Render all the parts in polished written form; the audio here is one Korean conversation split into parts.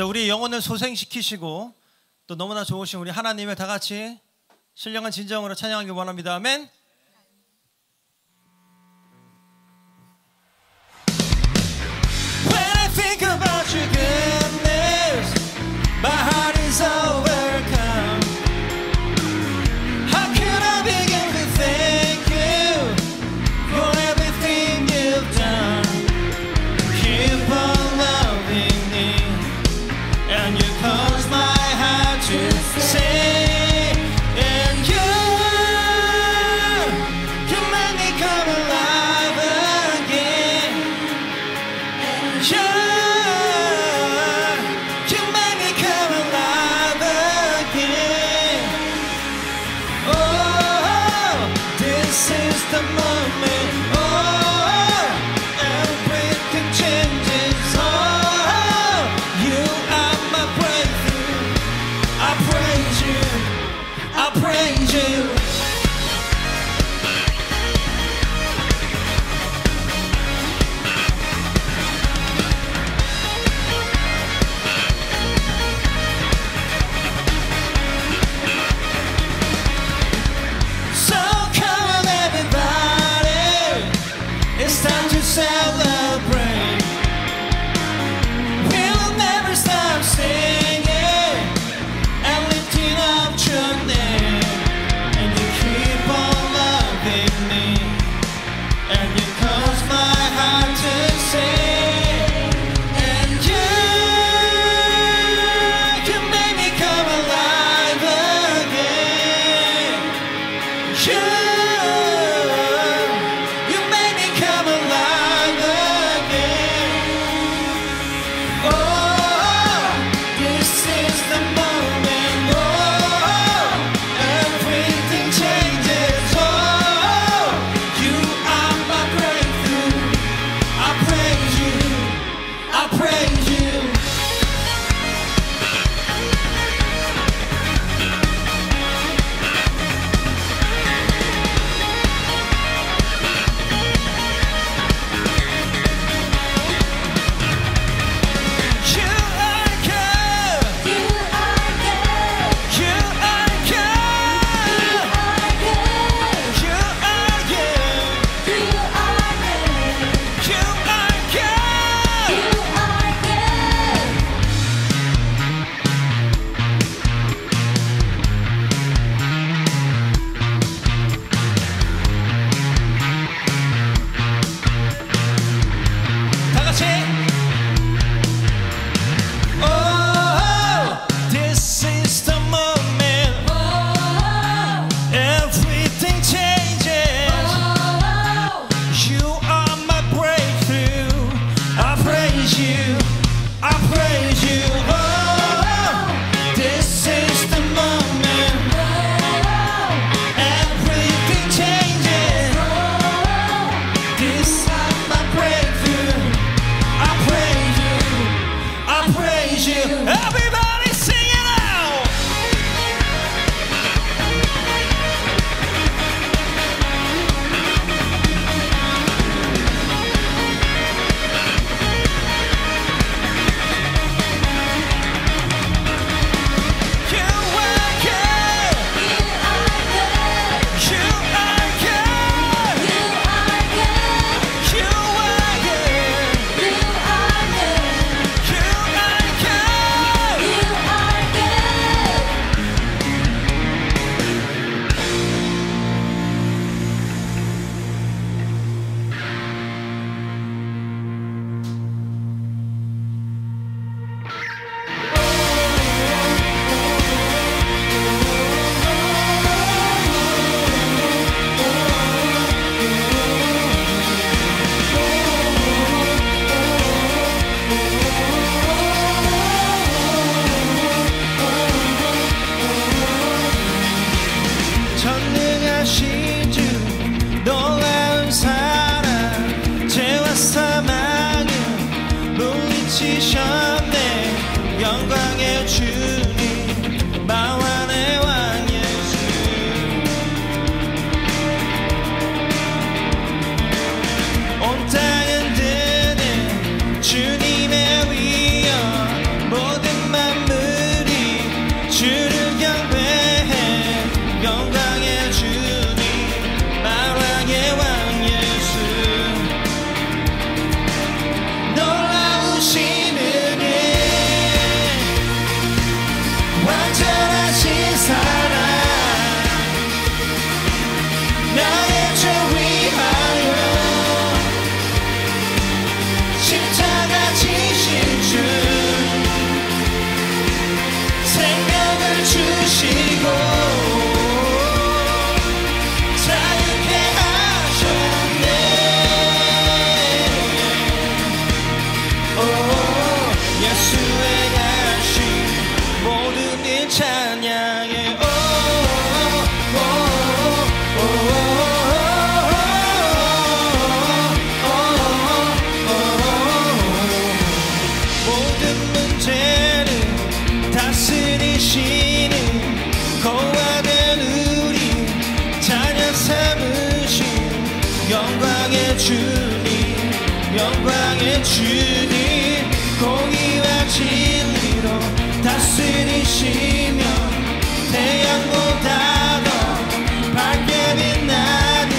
자, 우리 영혼을 소생시키시고 또 너무나 좋으신 우리 하나님을 다 같이 신령한 진정으로 찬양하기 원합니다. 아멘. When I think about your goodness, my heart is overcome. How can I begin to thank you for everything you've done? Keep on loving me, and you cause my heart to sing. And you make me come alive again. And you make me come alive again. Oh, this is the moment. Oh, everything changes. Oh, you are my breakthrough. I praise you. I praise you. So come on everybody, it's time to celebrate. We'll never stop singing and lifting up your name. And you keep on loving me, and you cause my heart to sing. And you make me come alive again. You make me come alive again. Oh, this is the moment. Oh, everything changes. Oh, you are my breakthrough. I praise you. I praise you. You are good. You are good. You are good. You are good. You are good. You are good. 다 같이. Oh, this is the moment. Everything changes. You are my breakthrough. I praise you. I praise you. Oh, this is the moment. Everything changes. This is my breakthrough. I praise you. I praise you. Everybody sing it out. You are good. You are good. You are good. You 온 땅은 드는 주님의 위엄 모든 지신 주 생명을 주시고 자유케 하셨네. 예수의 가신 모든 일 찬양해. 모든 문제를 다스리시는 거하는 우리 자녀 삼으신 영광의 주님, 영광의 주님, 공의와 진리로 다스리시며 태양보다 더 밝게 빛나는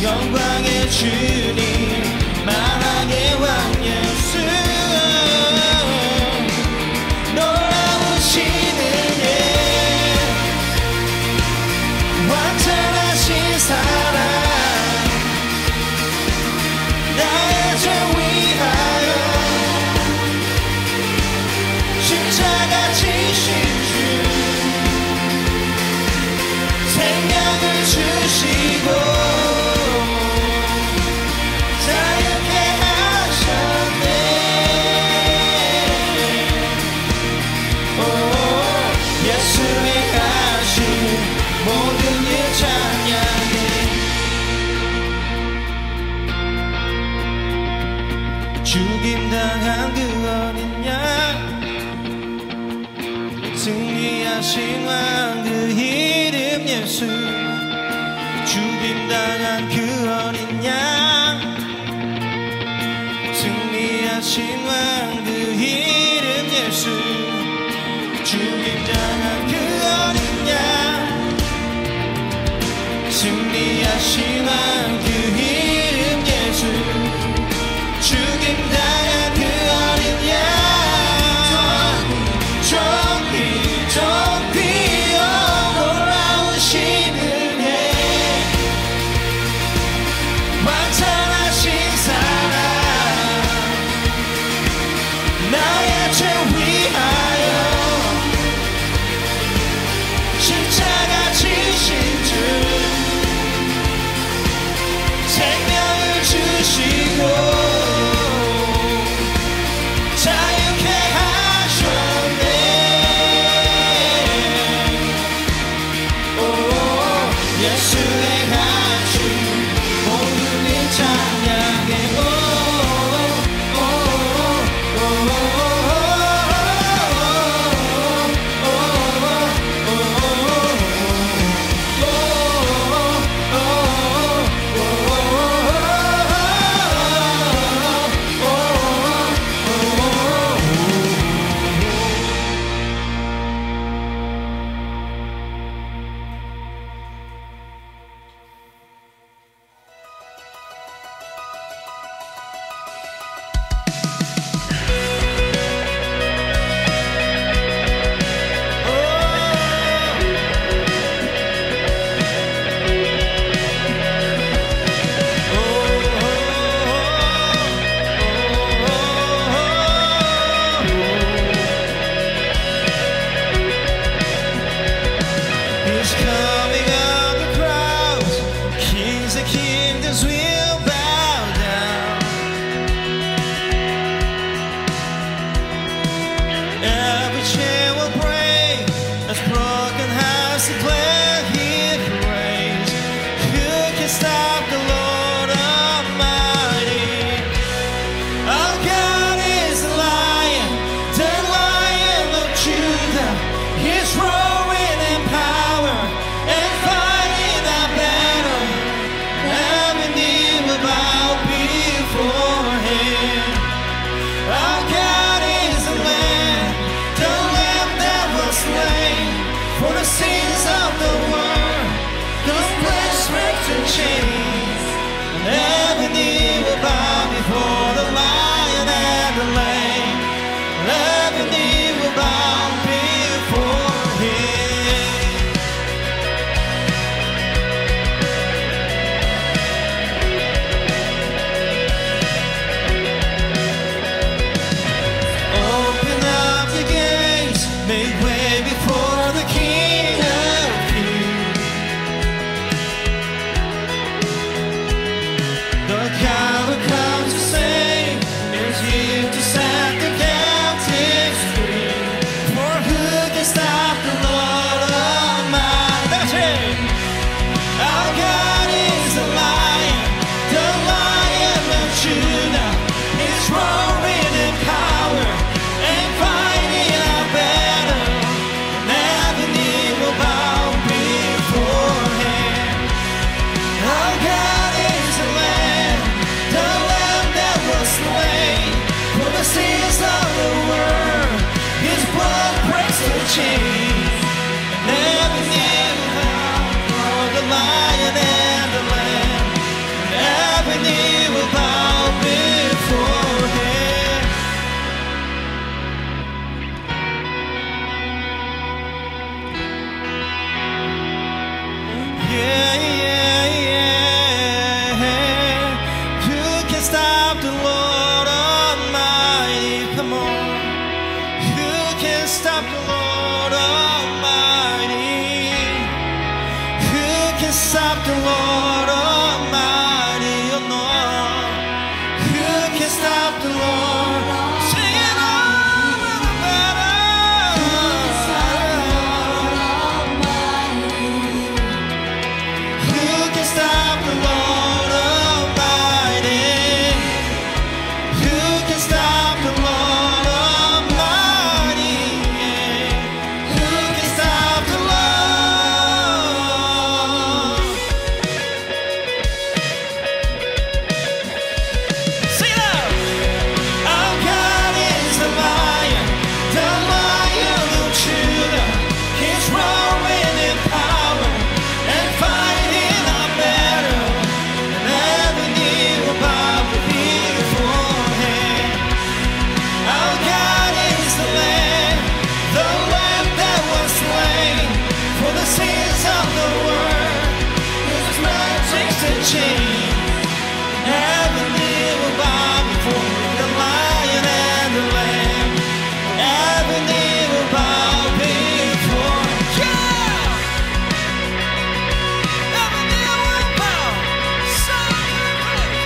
영광의 주님, 만왕의 왕 예수. 놀라우시는 예 완전하신 사랑 나의 죄 위하여 십자가 지신 주 생명을 주시고 자유케 하셨네. 예수의 가신 모든 일 찬양해. 죽임당한 그 어린 양 승리하신 왕 그 이름 예수. 죽임당한 그 어린 양 승리하신 왕 그 이름 예수. 죽임당한 그 어린 양 승리하신 왕 그 이름 예수. 죽임당한 그 어린 양 존귀 놀라우시는 해 완전하신 사랑 나의 죄 위하여 십자가 지신 주 생명을 주시고 자유케 하셨네. 예수의 가신 모든 일 찬양해. to set the captives free. For who can stop the Lord Almighty? Our God is a lion, the Lion of Judah. He's roaring in power and fighting our battle. And every knee will bow before Him. Our God is a Lamb, the Lamb that was slain for the sins of the world. His blood breaks the chains. And every knee will bow for the Lion and the Lamb. And every knee will bow before Him. Yeah, yeah, yeah. Who can stop the Lord Almighty? Come on. Who can stop the Lord Almighty? Who can stop the Lord Almighty? Oh no. Who can stop the Lord? Sing it all in the battle. Who can stop the Lord Almighty? Who can stop the Lord Almighty? Who can stop the Lord? Sing it out! Our God is a lion, the Lion of Judah. He's roaring in power and fighting our battle. And every knee will bow before Him. Our God is the Lamb that was slain for the sins of the world. His blood breaks the chains. Every knee will bow before the Lion and the Lamb. Every knee will bow before. Yeah! Every knee will bow. Celebrate.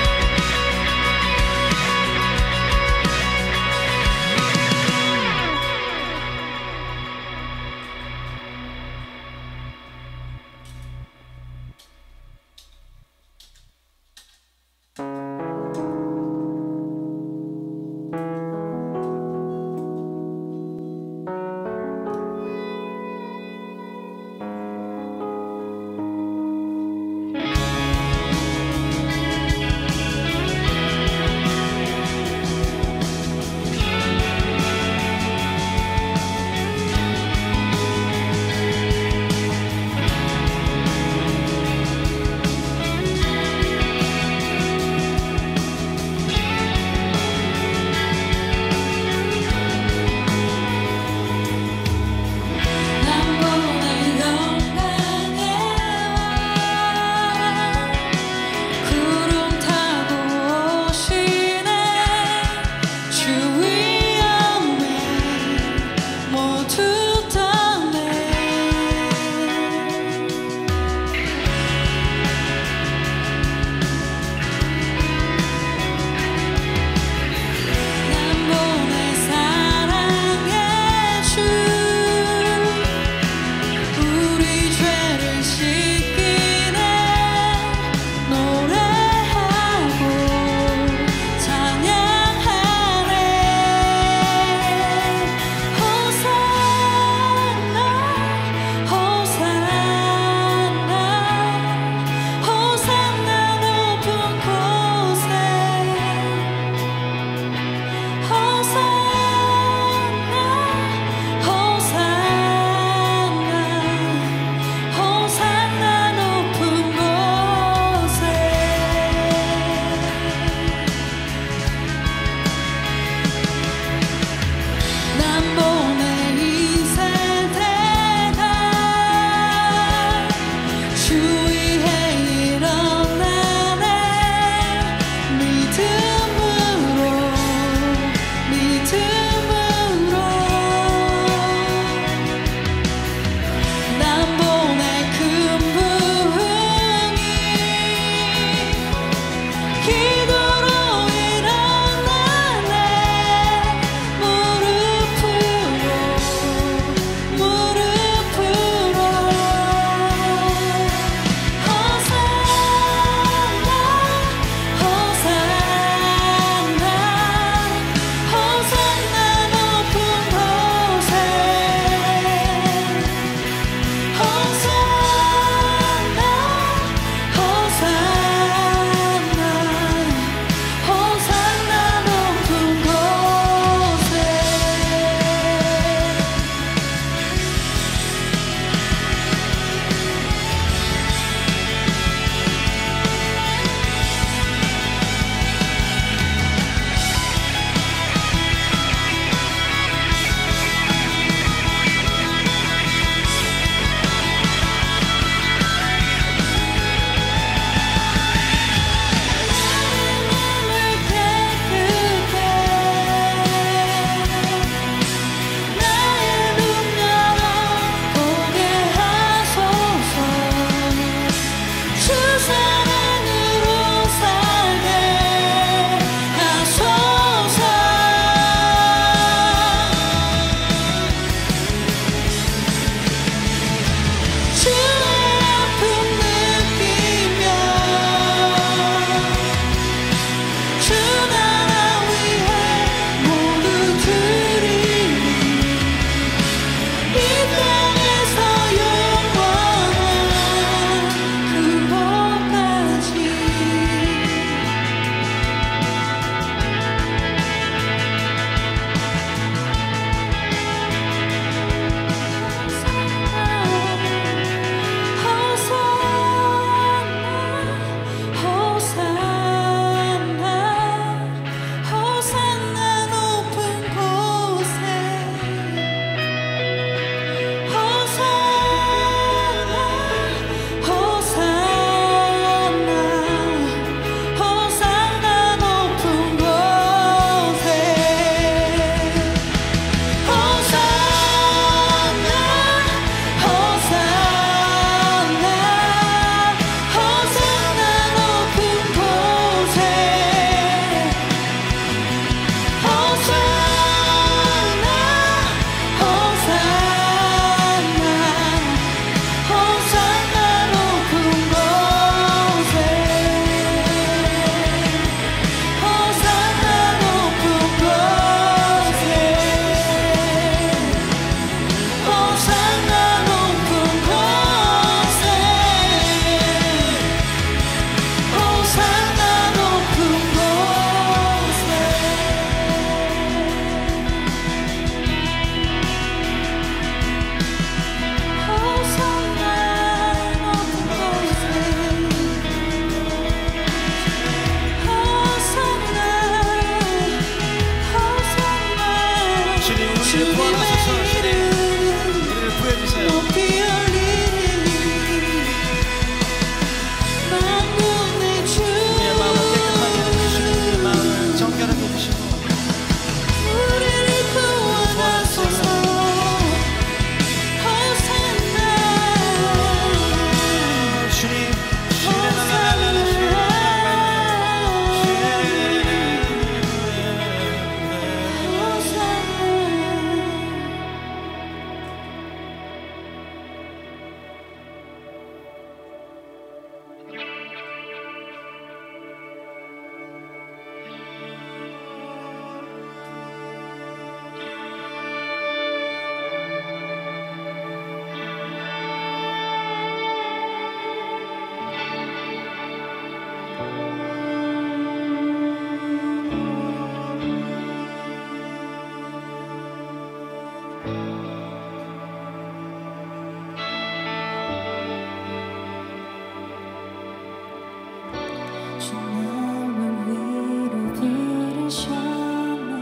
주 나를 위로 부르셨네.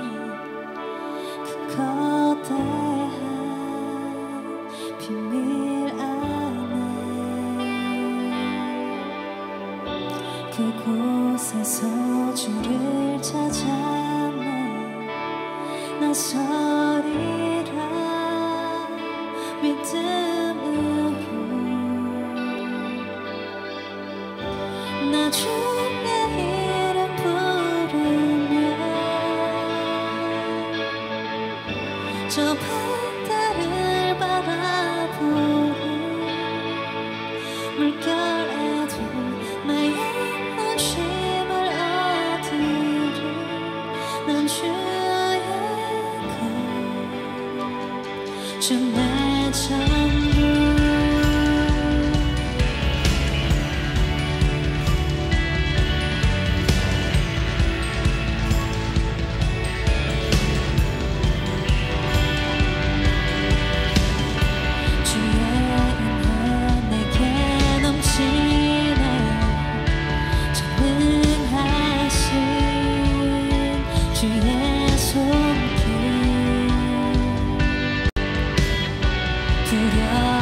그 거대한 비밀 안에 그곳에서 주를 찾아내 나서리라 믿음으로. 나 주의 이름 부르며 저 바다를 바라보고 물결에도 나의 안심을 얻으리. 난 주의 것, 주 내 전부. 주의 손길 두려워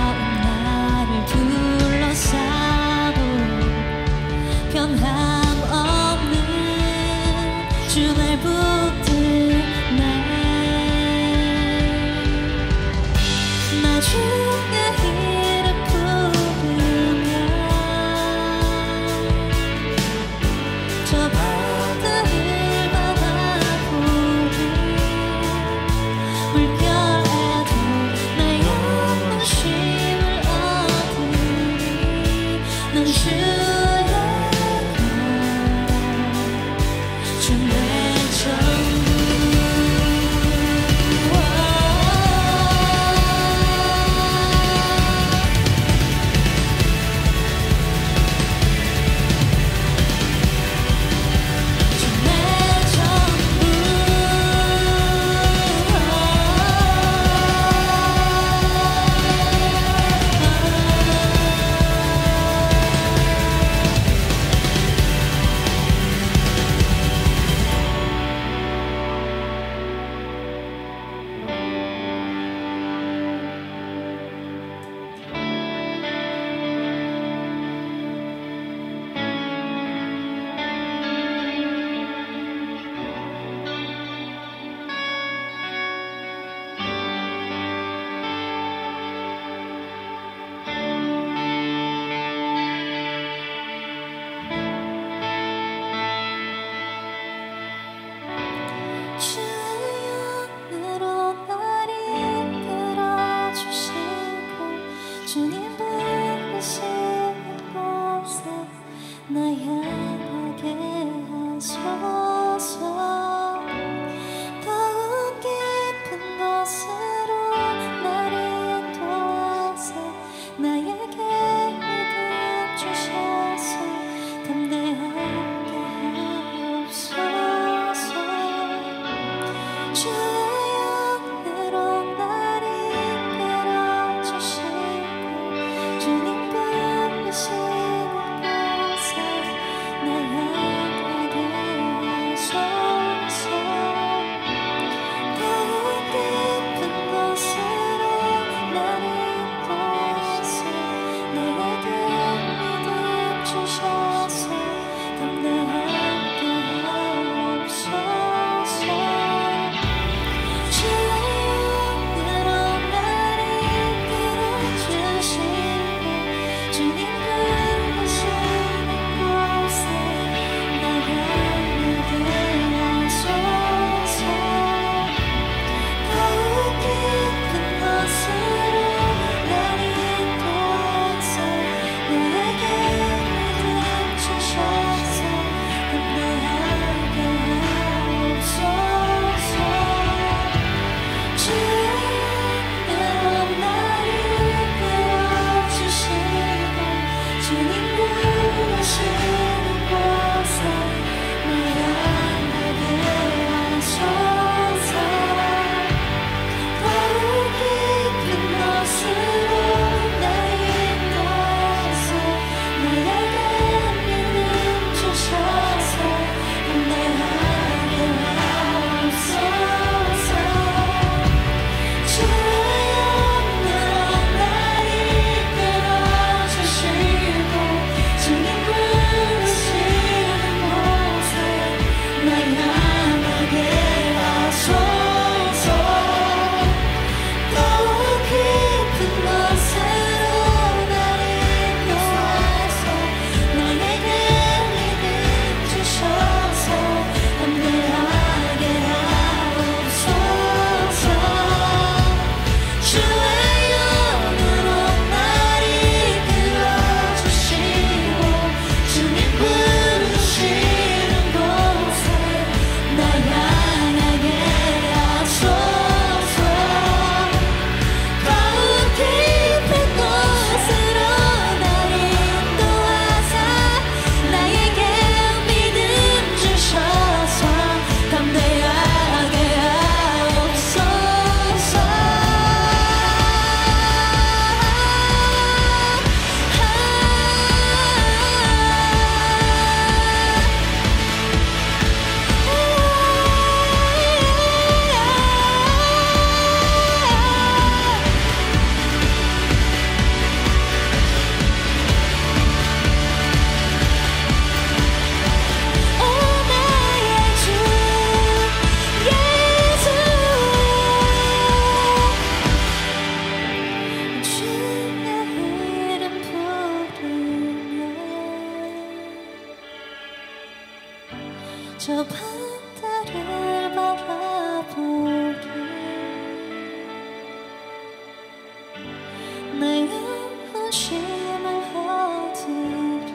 양심을 얻으리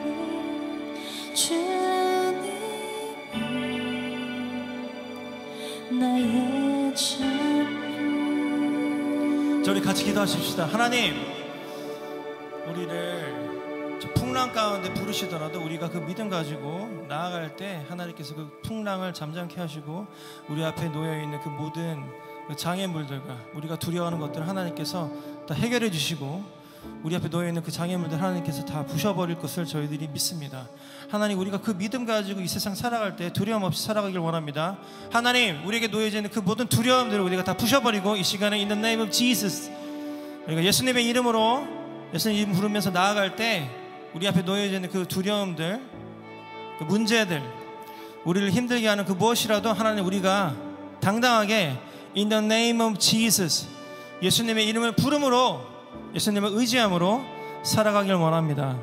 주님이 나의 전부. 자, 우리 같이 기도하십시다. 하나님, 우리를 저 풍랑 가운데 부르시더라도 우리가 그 믿음 가지고 나아갈 때 하나님께서 그 풍랑을 잠잠케 하시고 우리 앞에 놓여있는 그 모든 그 장애물들과 우리가 두려워하는 것들을 하나님께서 다 해결해 주시고 우리 앞에 놓여있는 그 장애물들 하나님께서 다 부셔버릴 것을 저희들이 믿습니다. 하나님, 우리가 그 믿음 가지고 이 세상 살아갈 때 두려움 없이 살아가길 원합니다. 하나님, 우리에게 놓여져 있는 그 모든 두려움들을 우리가 다 부셔버리고 이 시간에 In the name of Jesus, 우리가 예수님의 이름으로 예수님 이름 부르면서 나아갈 때 우리 앞에 놓여져 있는 그 두려움들, 그 문제들, 우리를 힘들게 하는 그 무엇이라도 하나님, 우리가 당당하게 In the name of Jesus, 예수님의 이름을 부름으로, 예수님을 의지함으로 살아가길 원합니다.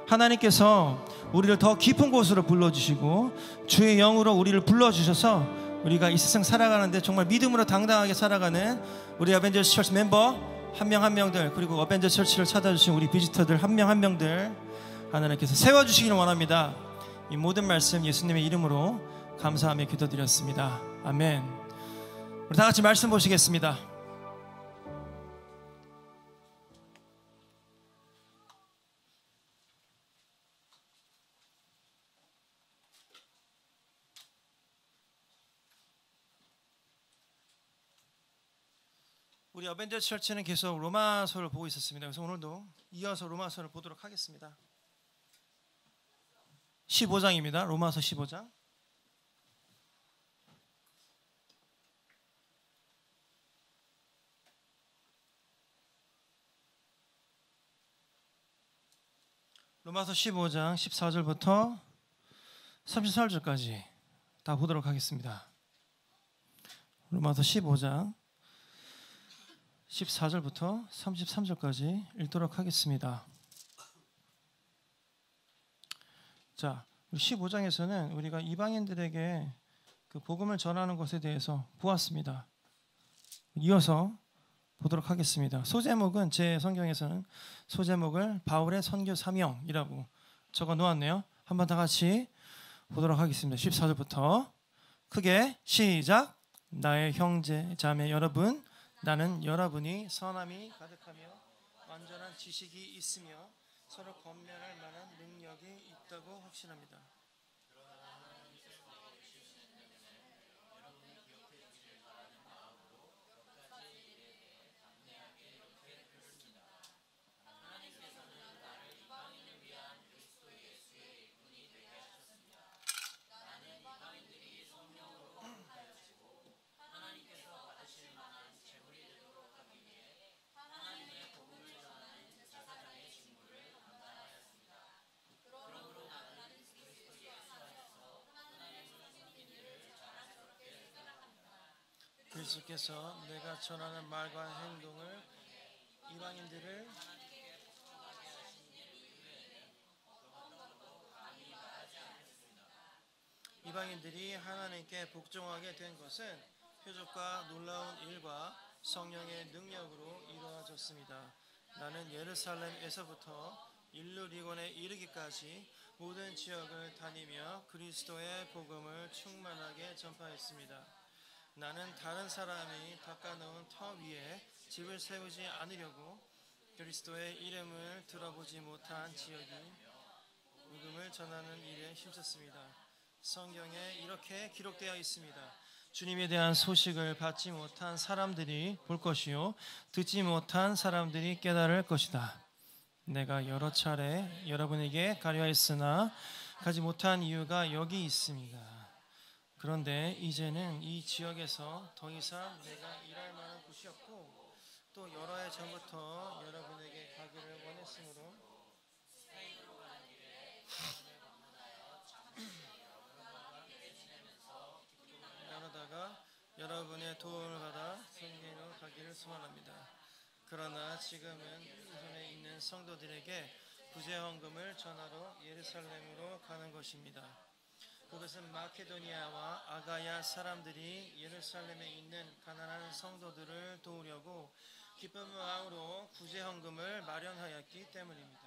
하나님께서 우리를 더 깊은 곳으로 불러주시고 주의 영으로 우리를 불러주셔서 우리가 이 세상 살아가는데 정말 믿음으로 당당하게 살아가는 우리 어벤져스 처치 멤버 한 명 한 명들, 그리고 어벤져스 처치를 찾아주신 우리 비지터들 한 명 한 명들 하나님께서 세워주시기를 원합니다. 이 모든 말씀 예수님의 이름으로 감사하며 기도드렸습니다. 아멘. 우리 다 같이 말씀 보시겠습니다. 우리 어벤져스 처치는 계속 로마서를 보고 있었습니다. 그래서 오늘도 이어서 로마서를 보도록 하겠습니다. 15장입니다. 로마서 15장. 로마서 15장 14절부터 34절까지 다 보도록 하겠습니다. 로마서 15장 14절부터 33절까지 읽도록 하겠습니다. 자, 15장에서는 우리가 이방인들에게 그 복음을 전하는 것에 대해서 보았습니다. 이어서 보도록 하겠습니다. 소제목은, 제 성경에서는 소제목을 바울의 선교 사명이라고 적어 놓았네요. 한번 다 같이 보도록 하겠습니다. 14절부터 크게 시작. 나의 형제 자매 여러분, 나는 여러분이 선함이 가득하며 완전한 지식이 있으며 서로 권면할 만한 능력이 있다고 확신합니다. 그리스도께서 내가 전하는 말과 행동을 이방인들이 하나님께 복종하게 된 것은 표적과 놀라운 일과 성령의 능력으로 이루어졌습니다. 나는 예루살렘에서부터 일루리곤에 이르기까지 모든 지역을 다니며 그리스도의 복음을 충만하게 전파했습니다. 나는 다른 사람이 닦아놓은 터 위에 집을 세우지 않으려고 그리스도의 이름을 들어보지 못한 지역이 복음을 전하는 일에 힘썼습니다. 성경에 이렇게 기록되어 있습니다. 주님에 대한 소식을 받지 못한 사람들이 볼 것이요 듣지 못한 사람들이 깨달을 것이다. 내가 여러 차례 여러분에게 가려하였으나 가지 못한 이유가 여기 있습니다. 그런데 이제는 이 지역에서 더 이상 내가 일할 만한 곳이 없고 또 여러 해 전부터 여러분에게 가기를 원했으므로 나누다가 여러분의 도움을 받아 세계로 가기를 소원합니다. 그러나 지금은 우선에 있는 성도들에게 부재헌금을 전하러 예루살렘으로 가는 것입니다. 그것은 마케도니아와 아가야 사람들이 예루살렘에 있는 가난한 성도들을 도우려고 기쁜 마음으로 구제 헌금을 마련하였기 때문입니다.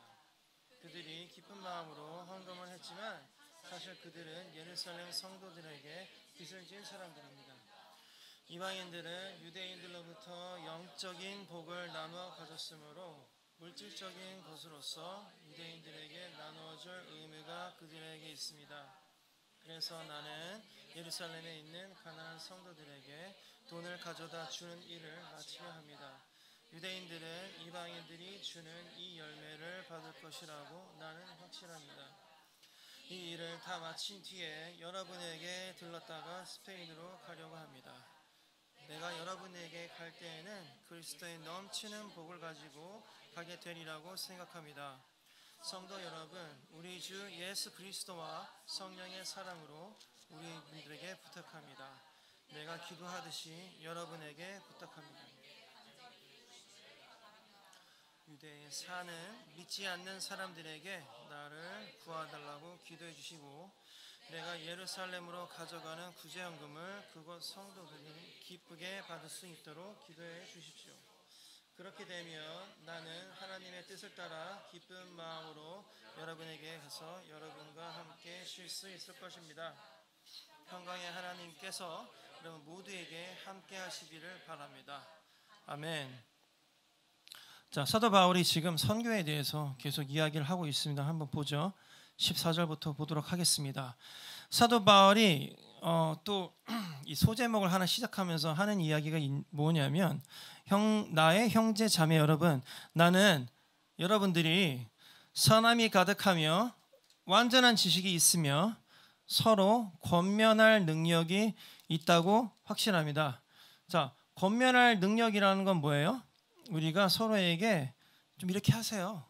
그들이 기쁜 마음으로 헌금을 했지만 사실 그들은 예루살렘 성도들에게 빚을 진 사람들입니다. 이방인들은 유대인들로부터 영적인 복을 나누어 가졌으므로 물질적인 것으로서 유대인들에게 나누어줄 의무가 그들에게 있습니다. 그래서 나는 예루살렘에 있는 가난한 성도들에게 돈을 가져다 주는 일을 마치려 합니다. 유대인들은 이방인들이 주는 이 열매를 받을 것이라고 나는 확신합니다. 이 일을 다 마친 뒤에 여러분에게 들렀다가 스페인으로 가려고 합니다. 내가 여러분에게 갈 때에는 그리스도의 넘치는 복을 가지고 가게 되리라고 생각합니다. 성도 여러분, 우리 주 예수 그리스도와 성령의 사랑으로 우리 분들에게 부탁합니다. 내가 기도하듯이 여러분에게 부탁합니다. 유대에 사는 믿지 않는 사람들에게 나를 구하달라고 기도해 주시고 내가 예루살렘으로 가져가는 구제헌금을 그곳 성도들이 기쁘게 받을 수 있도록 기도해 주십시오. 그렇게 되면 나는 하나님의 뜻을 따라 기쁜 마음으로 여러분에게 가서 여러분과 함께 쉴 수 있을 것입니다. 평강의 하나님께서 여러분 모두에게 함께 하시기를 바랍니다. 아멘. 자, 사도 바울이 지금 선교에 대해서 계속 이야기를 하고 있습니다. 한번 보죠. 14절부터 보도록 하겠습니다. 사도 바울이 또 이 소제목을 하나 시작하면서 하는 이야기가 뭐냐면 나의 형제 자매 여러분, 나는 여러분들이 선함이 가득하며 완전한 지식이 있으며 서로 권면할 능력이 있다고 확신합니다. 자, 권면할 능력이라는 건 뭐예요? 우리가 서로에게 좀 이렇게 하세요.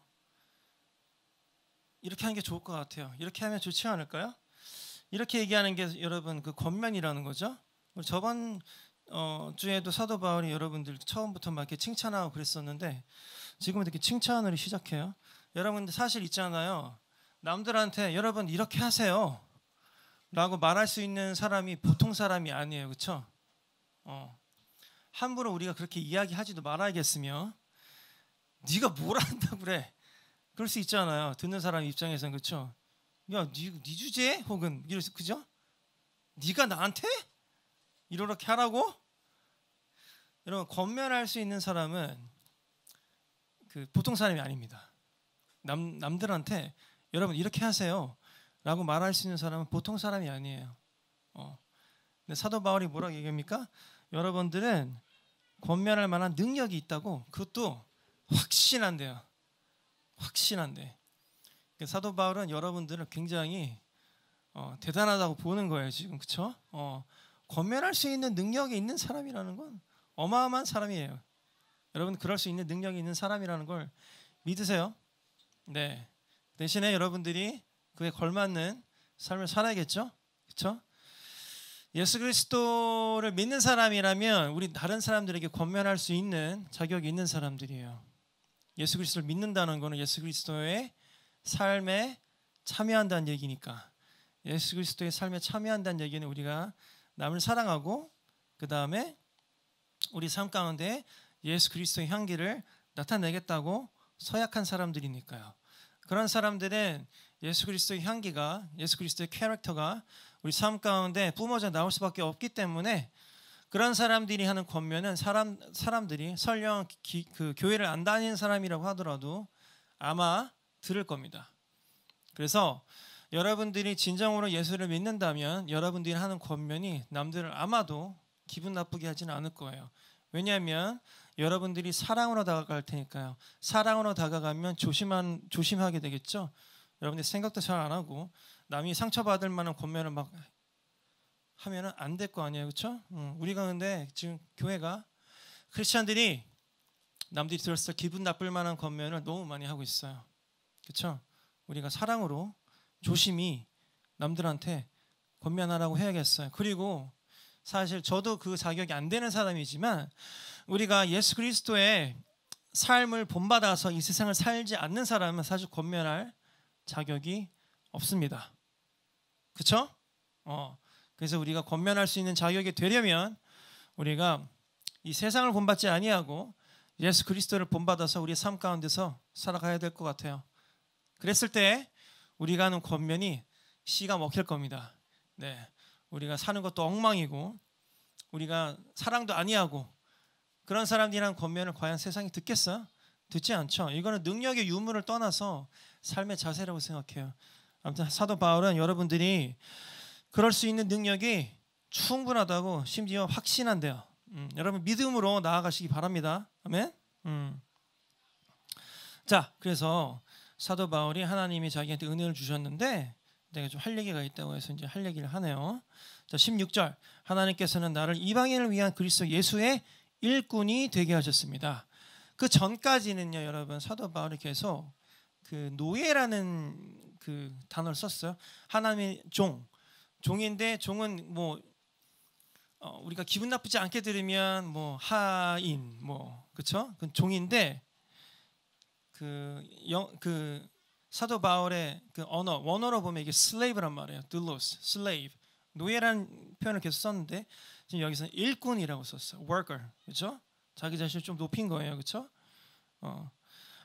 이렇게 하는 게 좋을 것 같아요. 이렇게 하면 좋지 않을까요? 이렇게 얘기하는 게 여러분 그 권면이라는 거죠. 저번 주에도 사도 바울이 여러분들 처음부터 막 이렇게 칭찬하고 그랬었는데 지금은 이렇게 칭찬으로 시작해요. 여러분들 사실 있잖아요. 남들한테 여러분 이렇게 하세요 라고 말할 수 있는 사람이 보통 사람이 아니에요. 그렇죠? 함부로 우리가 그렇게 이야기하지도 말아야겠으며 네가 뭘 한다고 그래. 그럴 수 있잖아요. 듣는 사람 입장에서는. 그렇죠? 야, 네 주제에? 혹은 그죠? 네가 나한테? 이렇게 하라고? 여러분, 권면할 수 있는 사람은 그 보통 사람이 아닙니다. 남들한테 여러분 이렇게 하세요 라고 말할 수 있는 사람은 보통 사람이 아니에요. 근데 사도 바울이 뭐라고 얘기합니까? 여러분들은 권면할 만한 능력이 있다고. 그것도 확신한대요. 확신한대. 사도 바울은 여러분들을 굉장히 대단하다고 보는 거예요 지금. 그렇죠? 권면할 수 있는 능력이 있는 사람이라는 건 어마어마한 사람이에요. 여러분 그럴 수 있는 능력이 있는 사람이라는 걸 믿으세요. 네. 대신에 여러분들이 그에 걸맞는 삶을 살아야겠죠. 그렇죠? 예수 그리스도를 믿는 사람이라면 우리 다른 사람들에게 권면할 수 있는 자격이 있는 사람들이에요. 예수 그리스도를 믿는다는 것은 예수 그리스도의 삶에 참여한다는 얘기니까. 예수 그리스도의 삶에 참여한다는 얘기는 우리가 남을 사랑하고 그 다음에 우리 삶 가운데 예수 그리스도의 향기를 나타내겠다고 서약한 사람들이니까요. 그런 사람들은 예수 그리스도의 향기가, 예수 그리스도의 캐릭터가 우리 삶 가운데 뿜어져 나올 수밖에 없기 때문에 그런 사람들이 하는 권면은 사람들이 설령 그 교회를 안 다니는 사람이라고 하더라도 아마 들을 겁니다. 그래서 여러분들이 진정으로 예수를 믿는다면 여러분들이 하는 권면이 남들을 아마도 기분 나쁘게 하지는 않을 거예요. 왜냐하면 여러분들이 사랑으로 다가갈 테니까요. 사랑으로 다가가면 조심하게 되겠죠. 여러분들 생각도 잘 안 하고 남이 상처받을 만한 권면을 막 하면은 안 될 거 아니에요. 그렇죠? 우리가 근데 지금 교회가 크리스천들이 남들이 들었을 때 기분 나쁠 만한 권면을 너무 많이 하고 있어요. 그렇죠? 우리가 사랑으로 조심히 남들한테 권면하라고 해야겠어요. 그리고 사실 저도 그 자격이 안 되는 사람이지만 우리가 예수 그리스도의 삶을 본받아서 이 세상을 살지 않는 사람은 사실 권면할 자격이 없습니다. 그렇죠? 그래서 우리가 권면할 수 있는 자격이 되려면 우리가 이 세상을 본받지 아니하고 예수 그리스도를 본받아서 우리의 삶 가운데서 살아가야 될 것 같아요. 그랬을 때 우리가 하는 권면이 씨가 먹힐 겁니다. 네, 우리가 사는 것도 엉망이고 우리가 사랑도 아니하고 그런 사람들이란 권면을 과연 세상이 듣겠어? 듣지 않죠. 이거는 능력의 유무를 떠나서 삶의 자세라고 생각해요. 아무튼 사도 바울은 여러분들이 그럴 수 있는 능력이 충분하다고 심지어 확신한대요. 여러분 믿음으로 나아가시기 바랍니다. 아멘. 자, 그래서 사도 바울이 하나님이 자기한테 은혜를 주셨는데 내가 좀 할 얘기가 있다고 해서 이제 할 얘기를 하네요. 자, 16절 하나님께서는 나를 이방인을 위한 그리스도 예수의 일꾼이 되게 하셨습니다. 그 전까지는요, 여러분 사도 바울이 계속 그 노예라는 그 단어를 썼어요. 하나님의 종인데 종은 뭐 우리가 기분 나쁘지 않게 들으면 뭐 하인 뭐 그렇죠? 그 종인데 그 사도 바울의 그 원어로 보면 이게 slave란 말이에요. doulos, slave. 노예라는 표현을 계속 썼는데 지금 여기서는 일꾼이라고 썼어요. worker. 그렇죠? 자기 자신을 좀 높인 거예요. 그렇죠?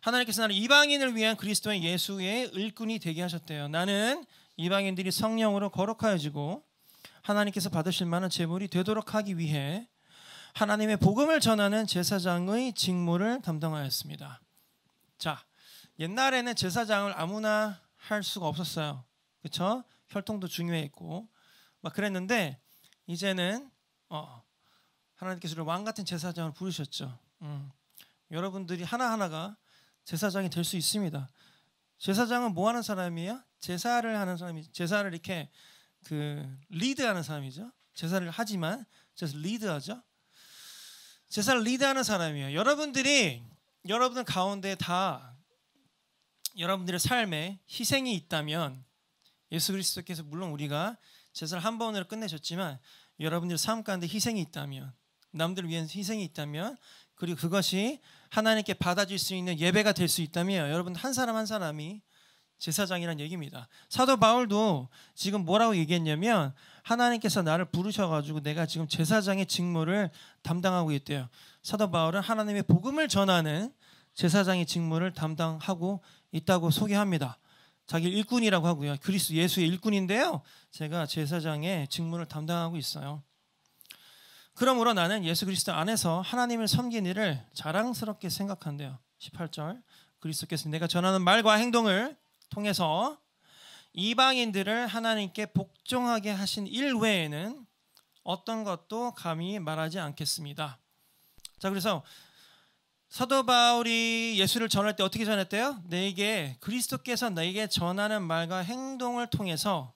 하나님께서 나는 이방인을 위한 그리스도의 예수의 일꾼이 되게 하셨대요. 나는 이방인들이 성령으로 거룩하여지고 하나님께서 받으실 만한 제물이 되도록 하기 위해 하나님의 복음을 전하는 제사장의 직무를 담당하였습니다. 자, 옛날에는 제사장을 아무나 할 수가 없었어요. 그렇죠? 혈통도 중요했고 막 그랬는데 이제는 하나님께서 왕 같은 제사장을 부르셨죠. 여러분들이 하나하나가 제사장이 될 수 있습니다. 제사장은 뭐 하는 사람이에요? 제사를 하는 사람이 제사를 이렇게 그 리드하는 사람이죠. 제사를 하지만 제사 리드하죠. 제사를 리드하는 사람이에요. 여러분들 가운데 다 여러분들의 삶에 희생이 있다면 예수 그리스도께서 물론 우리가 제사를 한 번으로 끝내셨지만 여러분들의 삶 가운데 희생이 있다면 남들을 위한 희생이 있다면 그리고 그것이 하나님께 받아줄 수 있는 예배가 될 수 있다면 여러분 한 사람 한 사람이 제사장이라는 얘기입니다. 사도 바울도 지금 뭐라고 얘기했냐면 하나님께서 나를 부르셔가지고 내가 지금 제사장의 직무를 담당하고 있대요. 사도 바울은 하나님의 복음을 전하는 제사장의 직무를 담당하고 있다고 소개합니다. 자기 일꾼이라고 하고요. 그리스도 예수의 일꾼인데요. 제가 제사장의 직무를 담당하고 있어요. 그러므로 나는 예수 그리스도 안에서 하나님을 섬긴 일을 자랑스럽게 생각한대요. 18절 그리스도께서 내가 전하는 말과 행동을 통해서 이방인들을 하나님께 복종하게 하신 일 외에는 어떤 것도 감히 말하지 않겠습니다. 자, 그래서 사도 바울이 예수를 전할 때 어떻게 전했대요? 그리스도께서 내게 전하는 말과 행동을 통해서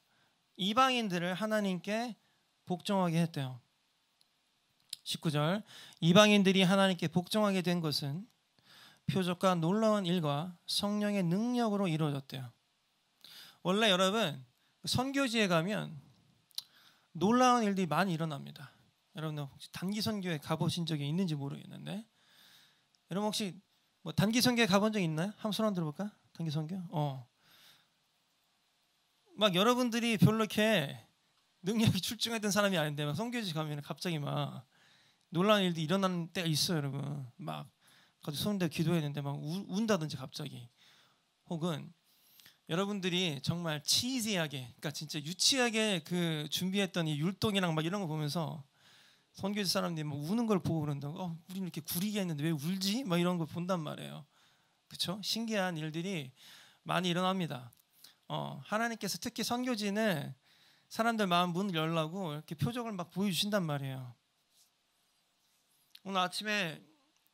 이방인들을 하나님께 복종하게 했대요. 19절 이방인들이 하나님께 복종하게 된 것은 표적과 놀라운 일과 성령의 능력으로 이루어졌대요. 원래 여러분 선교지에 가면 놀라운 일들이 많이 일어납니다. 여러분 혹시 단기 선교에 가보신 적이 있는지 모르겠는데 여러분 혹시 뭐 단기 선교에 가본 적 있나요? 한번 손 한번 들어볼까? 단기 선교? 막 여러분들이 별로 이렇게 능력이 출중했던 사람이 아닌데 막 선교지 가면 갑자기 막 놀라운 일들이 일어나는 때가 있어요, 여러분. 막 가지고 손 대고 기도했는데 막 운다든지 갑자기. 혹은 여러분들이 정말 치이지하게, 그러니까 진짜 유치하게 그 준비했던 이 율동이랑 막 이런 거 보면서 선교지 사람들이 막 우는 걸 보고 그런다고. 우리는 이렇게 구리게 했는데 왜 울지? 막 이런 걸 본단 말이에요. 그렇죠? 신기한 일들이 많이 일어납니다. 하나님께서 특히 선교지는 사람들 마음 문을 열라고 이렇게 표적을 막 보여주신단 말이에요. 오늘 아침에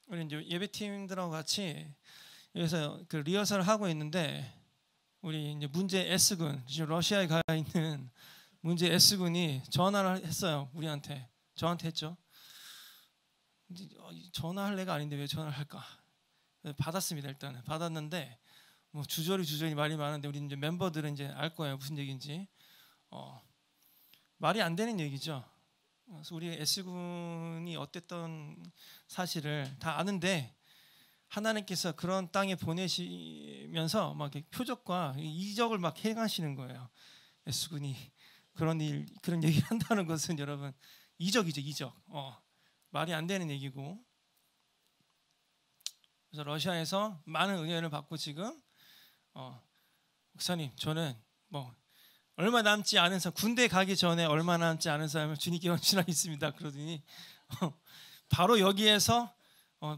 우리 이제 예배팀들하고 같이 여기서 그 리허설을 하고 있는데 우리 이제 문제 S군, 지금 러시아에 가 있는 문제 S군이 전화를 했어요. 우리한테. 저한테 했죠. 전화할 애가 아닌데 왜 전화를 할까? 받았습니다. 일단은 받았는데 뭐 주저리 말이 많은데 우리 이제 멤버들은 이제 알 거예요. 무슨 얘기인지. 말이 안 되는 얘기죠. 그래서 우리 S군이 어땠던 사실을 다 아는데 하나님께서 그런 땅에 보내시면서 막 표적과 이적을 막 행하시는 거예요. S군이 그런 얘기를 한다는 것은 여러분 이적이죠, 이적. 말이 안 되는 얘기고. 그래서 러시아에서 많은 은혜를 받고 지금 목사님 저는 뭐 얼마 남지 않은 사람, 군대 가기 전에 얼마 남지 않은 사람을 주님께 헌신하고 있습니다. 그러더니 바로 여기에서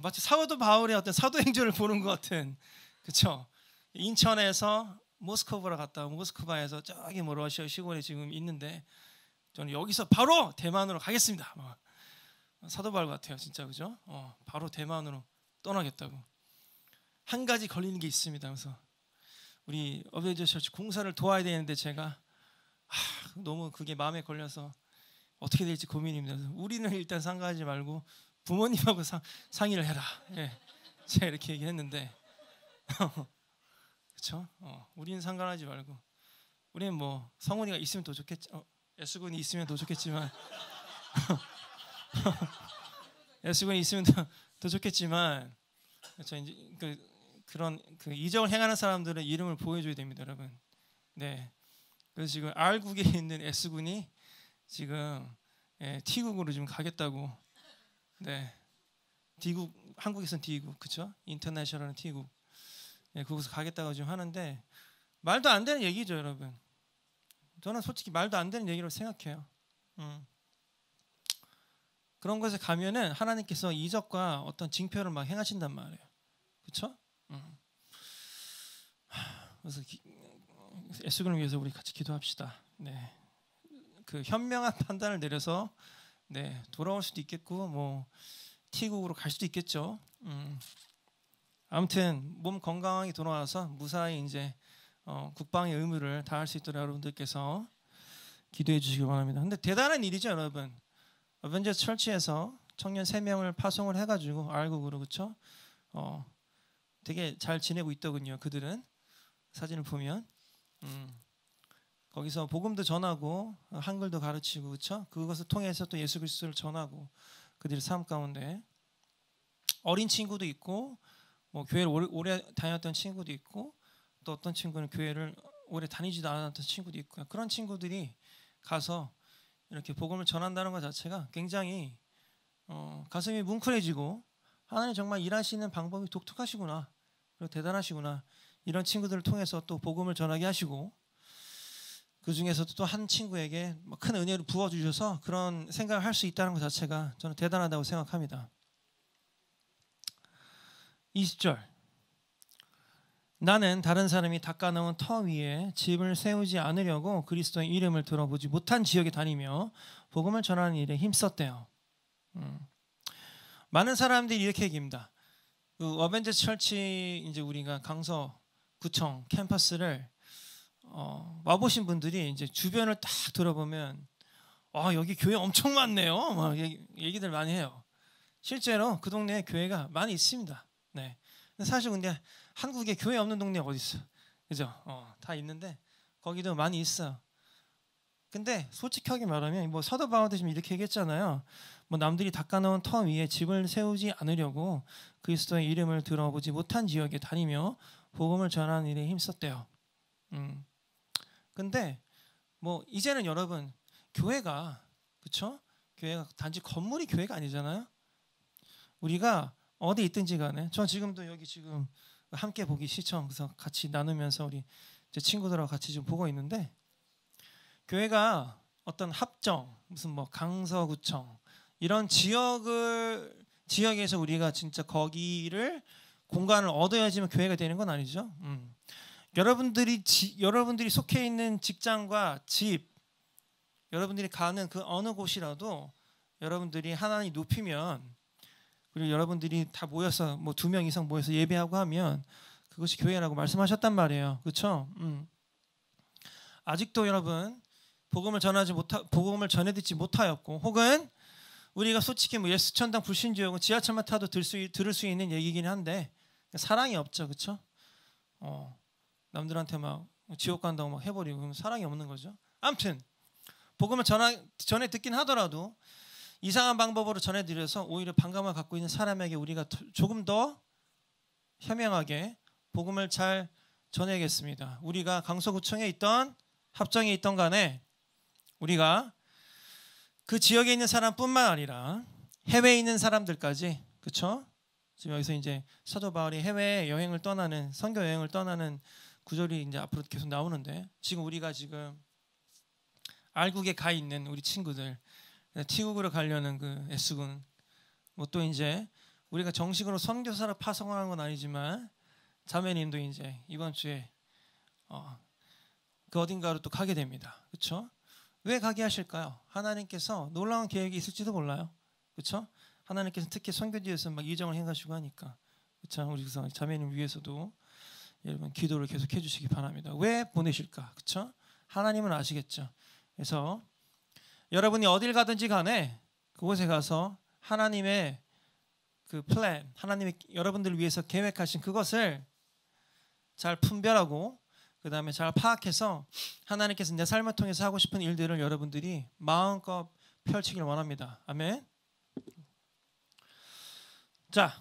마치 사도 바울의 어떤 사도행전을 보는 것 같은, 그렇죠? 인천에서 모스크바로 갔다 모스크바에서 저기 뭐 러시아 시골에 지금 있는데 저는 여기서 바로 대만으로 가겠습니다. 사도 바울 같아요, 진짜, 그죠? 바로 대만으로 떠나겠다고. 한 가지 걸리는 게 있습니다. 그래서 우리 어벤져스 처치 공사를 도와야 되는데 제가 너무 그게 마음에 걸려서 어떻게 될지 고민입니다. 우리는 일단 상관하지 말고 부모님하고 상의를 해라. 예, 제가 이렇게 얘기했는데, 그렇죠? 우리는 상관하지 말고, 우리는 뭐 성훈이가 있으면 더 좋겠지, 예수군이 있으면 더 좋겠지만, 예수군이 있으면 더 좋겠지만, 그렇죠? 이제 그런 이적을 행하는 사람들의 이름을 보여줘야 됩니다, 여러분. 네. 그래서 지금 R국에 있는 S군이 지금 T국으로 지금 가겠다고. 네. D국, 한국에서는 D국, 그렇죠? 인터내셔널은 T국. 네, 그곳에서 가겠다고 지금 하는데 말도 안 되는 얘기죠, 여러분. 저는 솔직히 말도 안 되는 얘기라고 생각해요. 그런 곳에 가면은 하나님께서 이적과 어떤 징표를 막 행하신단 말이에요, 그렇죠? 그래서 예수님을 위해서 우리 같이 기도합시다. 네, 그 현명한 판단을 내려서 네 돌아올 수도 있겠고 뭐 T국으로 갈 수도 있겠죠. 아무튼 몸 건강하게 돌아와서 무사히 이제 국방의 의무를 다할 수 있도록 여러분들께서 기도해 주시기 바랍니다. 근데 대단한 일이죠, 여러분. 어벤져스 철치에서 청년 3명을 파송을 해가지고 R국으로, 그렇죠? 되게 잘 지내고 있더군요. 그들은 사진을 보면 거기서 복음도 전하고 한글도 가르치고, 그렇죠? 그것을 통해서 또 예수 그리스도를 전하고 그들의 삶 가운데 어린 친구도 있고 뭐 교회를 오래 다녔던 친구도 있고 또 어떤 친구는 교회를 오래 다니지도 않았던 친구도 있고요. 그런 친구들이 가서 이렇게 복음을 전한다는 것 자체가 굉장히 가슴이 뭉클해지고 하나님 정말 일하시는 방법이 독특하시구나, 그리고 대단하시구나, 이런 친구들을 통해서 또 복음을 전하게 하시고 그 중에서도 또 한 친구에게 큰 은혜를 부어주셔서 그런 생각을 할 수 있다는 것 자체가 저는 대단하다고 생각합니다. 20절, 나는 다른 사람이 닦아놓은 터 위에 집을 세우지 않으려고 그리스도의 이름을 들어보지 못한 지역에 다니며 복음을 전하는 일에 힘썼대요. 많은 사람들이 이렇게 얘기합니다. 그 어벤져스 철치 이제 우리가 강서구청 캠퍼스를 와보신 분들이 이제 주변을 딱 들어보면 여기 교회 엄청 많네요, 막 얘기들 많이 해요. 실제로 그 동네에 교회가 많이 있습니다. 네. 사실 근데 한국에 교회 없는 동네 어디 있어, 그죠? 다 있는데 거기도 많이 있어요. 근데 솔직하게 말하면 뭐 사도 바울도 지금 이렇게 얘기했잖아요. 뭐 남들이 닦아놓은 터 위에 집을 세우지 않으려고 그리스도의 이름을 들어보지 못한 지역에 다니며 복음을 전하는 일에 힘썼대요. 근데 뭐 이제는 여러분 교회가, 그렇죠? 교회가 단지 건물이 교회가 아니잖아요. 우리가 어디 있든지 간에, 저 지금도 여기 지금 함께 보기 시청 그래서 같이 나누면서 우리 제 친구들하고 같이 지금 보고 있는데, 교회가 어떤 합정 무슨 뭐 강서구청 이런 지역에서 우리가 진짜 거기를 공간을 얻어야지만 교회가 되는 건 아니죠. 여러분들이 속해 있는 직장과 집, 여러분들이 가는 그 어느 곳이라도 여러분들이 하나님 높이면, 그리고 여러분들이 다 모여서 뭐 2명 이상 모여서 예배하고 하면 그것이 교회라고 말씀하셨단 말이에요, 그렇죠? 아직도 여러분 복음을 전해 듣지 못하였고, 혹은 우리가 솔직히 뭐 예수천당 불신주의고 지하철만 타도 들을 수 있는 얘기긴 한데 사랑이 없죠, 그렇죠? 남들한테 막 지옥 간다고 막 해버리고 그러면 사랑이 없는 거죠. 아무튼 복음을 전해 듣긴 하더라도 이상한 방법으로 전해드려서 오히려 반감을 갖고 있는 사람에게 우리가 조금 더 현명하게 복음을 잘 전해야겠습니다. 우리가 강서구청에 있던 합정에 있던 간에 우리가 그 지역에 있는 사람뿐만 아니라 해외에 있는 사람들까지, 그렇죠? 지금 여기서 이제 사도 바울이 해외 여행을 떠나는 선교 여행을 떠나는 구절이 이제 앞으로 계속 나오는데 지금 우리가 지금 알국에 가 있는 우리 친구들 티국으로 가려는 그 애쓰군 뭐 또 이제 우리가 정식으로 선교사를 파송하는 건 아니지만 자매님도 이제 이번 주에 그 어딘가로 또 가게 됩니다. 그렇죠? 왜 가게 하실까요? 하나님께서 놀라운 계획이 있을지도 몰라요. 그렇죠? 하나님께서 특히 선교지에서 막 이정을 해가지고 하니까 그렇죠? 우리 자매님 위해서도 여러분 기도를 계속 해주시기 바랍니다. 왜 보내실까? 그렇죠? 하나님은 아시겠죠. 그래서 여러분이 어딜 가든지 간에 그곳에 가서 하나님의 그 플랜, 하나님이 여러분들을 위해서 계획하신 그것을 잘 분별하고 그 다음에 잘 파악해서 하나님께서 내 삶을 통해서 하고 싶은 일들을 여러분들이 마음껏 펼치길 원합니다. 아멘. 자,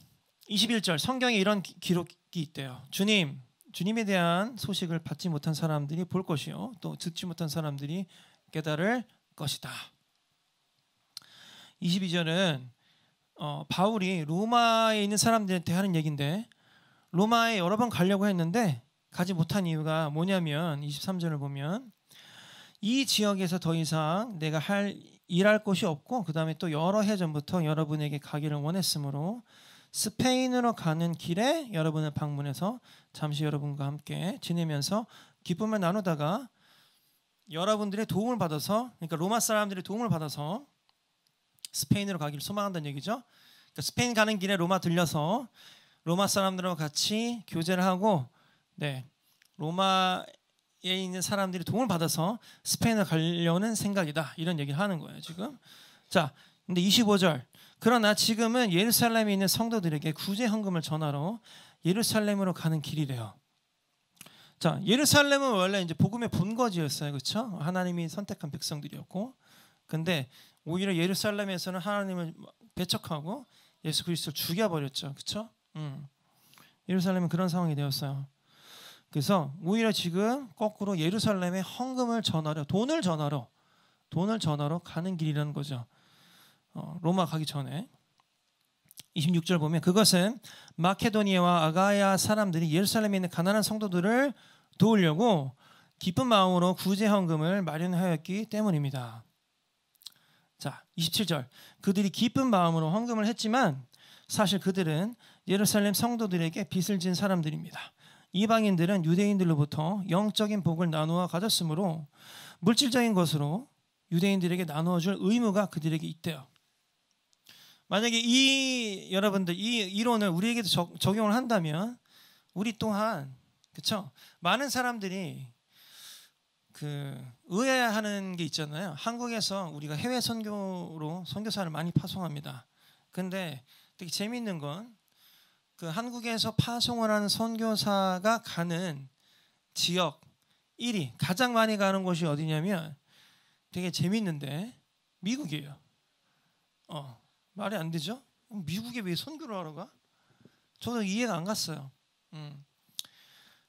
21절 성경에 이런 기록이 있대요. 주님에 대한 소식을 받지 못한 사람들이 볼 것이요 또 듣지 못한 사람들이 깨달을 것이다. 22절은 바울이 로마에 있는 사람들한테 하는 얘기인데 로마에 여러 번 가려고 했는데 가지 못한 이유가 뭐냐면 23절을 보면 이 지역에서 더 이상 내가 일할 곳이 없고 그 다음에 또 여러 해 전부터 여러분에게 가기를 원했으므로 스페인으로 가는 길에 여러분을 방문해서 잠시 여러분과 함께 지내면서 기쁨을 나누다가 여러분들의 도움을 받아서 그러니까 로마 사람들의 도움을 받아서 스페인으로 가기를 소망한다는 얘기죠. 그러니까 스페인 가는 길에 로마 들려서 로마 사람들하고 같이 교제를 하고 로마에 있는 사람들이 도움을 받아서 스페인을 가려는 생각이다. 이런 얘기를 하는 거예요, 지금. 자, 근데 25절. 그러나 지금은 예루살렘에 있는 성도들에게 구제 헌금을 전하러 예루살렘으로 가는 길이래요. 자, 예루살렘은 원래 이제 복음의 본거지였어요. 그렇죠? 하나님이 선택한 백성들이었고. 근데 오히려 예루살렘에서는 하나님을 배척하고 예수 그리스도를 죽여버렸죠. 그렇죠? 예루살렘은 그런 상황이 되었어요. 그래서 오히려 지금 거꾸로 예루살렘에 헌금을 전하러 돈을 전하러 가는 길이라는 거죠. 로마 가기 전에 26절 보면 그것은 마케도니아와 아가야 사람들이 예루살렘에 있는 가난한 성도들을 도우려고 기쁜 마음으로 구제 헌금을 마련하였기 때문입니다. 자, 27절. 그들이 기쁜 마음으로 헌금을 했지만 사실 그들은 예루살렘 성도들에게 빚을 진 사람들입니다. 이방인들은 유대인들로부터 영적인 복을 나누어 가졌으므로 물질적인 것으로 유대인들에게 나누어 줄 의무가 그들에게 있대요. 만약에 여러분들 이 이론을 우리에게도 적용을 한다면 우리 또한 그렇죠? 많은 사람들이 의아해하는 게 있잖아요. 한국에서 우리가 해외 선교로 선교사를 많이 파송합니다. 근데 되게 재미있는 건 그 한국에서 파송을 하는 선교사가 가는 지역 1위 가장 많이 가는 곳이 어디냐면 되게 재미있는데 미국이에요. 말이 안 되죠? 미국에 왜 선교를 하러 가? 저도 이해가 안 갔어요.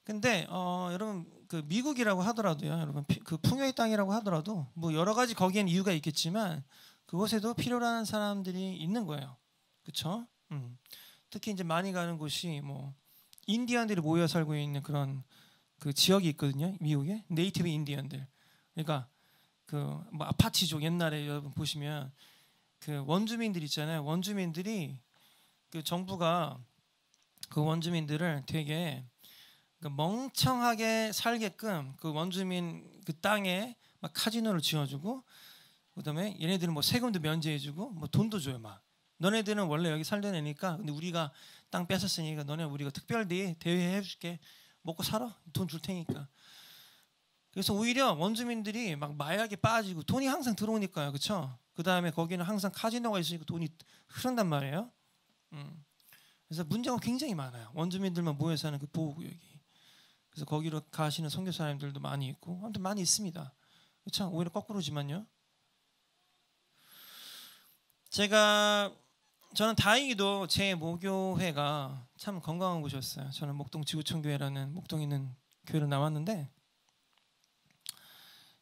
근데 여러분 그 미국이라고 하더라도요, 여러분 그 풍요의 땅이라고 하더라도 뭐 여러 가지 거기엔 이유가 있겠지만 그곳에도 필요로 하는 사람들이 있는 거예요. 그렇죠? 특히 이제 많이 가는 곳이 뭐 인디언들이 모여 살고 있는 그런 그 지역이 있거든요. 미국에 네이티브 인디언들. 그러니까 그 뭐 아파치족 옛날에 여러분 보시면 그 원주민들 있잖아요. 원주민들이 그 정부가 그 원주민들을 되게 멍청하게 살게끔 그 원주민 그 땅에 막 카지노를 지어주고 그다음에 얘네들은 뭐 세금도 면제해주고 뭐 돈도 줘요. 막 너네들은 원래 여기 살던 애니까 근데 우리가 땅 뺏었으니까 너네 우리가 특별 대회 해줄게. 먹고 살아. 돈 줄 테니까. 그래서 오히려 원주민들이 막 마약에 빠지고 돈이 항상 들어오니까요. 그렇죠? 그 다음에 거기는 항상 카지노가 있으니까 돈이 흐른단 말이에요. 그래서 문제가 굉장히 많아요. 원주민들만 모여 사는 그 보호구역이. 그래서 거기로 가시는 선교사님들도 많이 있고 아무튼 많이 있습니다. 그렇죠? 오히려 거꾸로지만요. 저는 다행히도 제 모교회가 참 건강한 곳이었어요. 저는 목동 지구촌교회라는 목동에 있는 교회로 나왔는데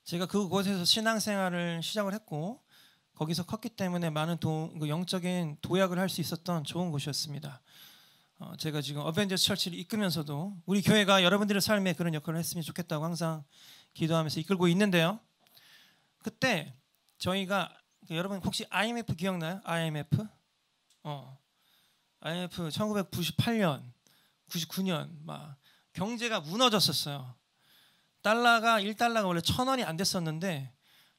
제가 그곳에서 신앙생활을 시작을 했고 거기서 컸기 때문에 많은 영적인 도약을 할 수 있었던 좋은 곳이었습니다. 제가 지금 어벤져스 철치를 이끌면서도 우리 교회가 여러분들의 삶에 그런 역할을 했으면 좋겠다고 항상 기도하면서 이끌고 있는데요. 그때 저희가 여러분 혹시 IMF 기억나요? IMF? IMF 1998년, 99년 막 경제가 무너졌었어요. 달러가 1달러가 원래 1,000원이 안 됐었는데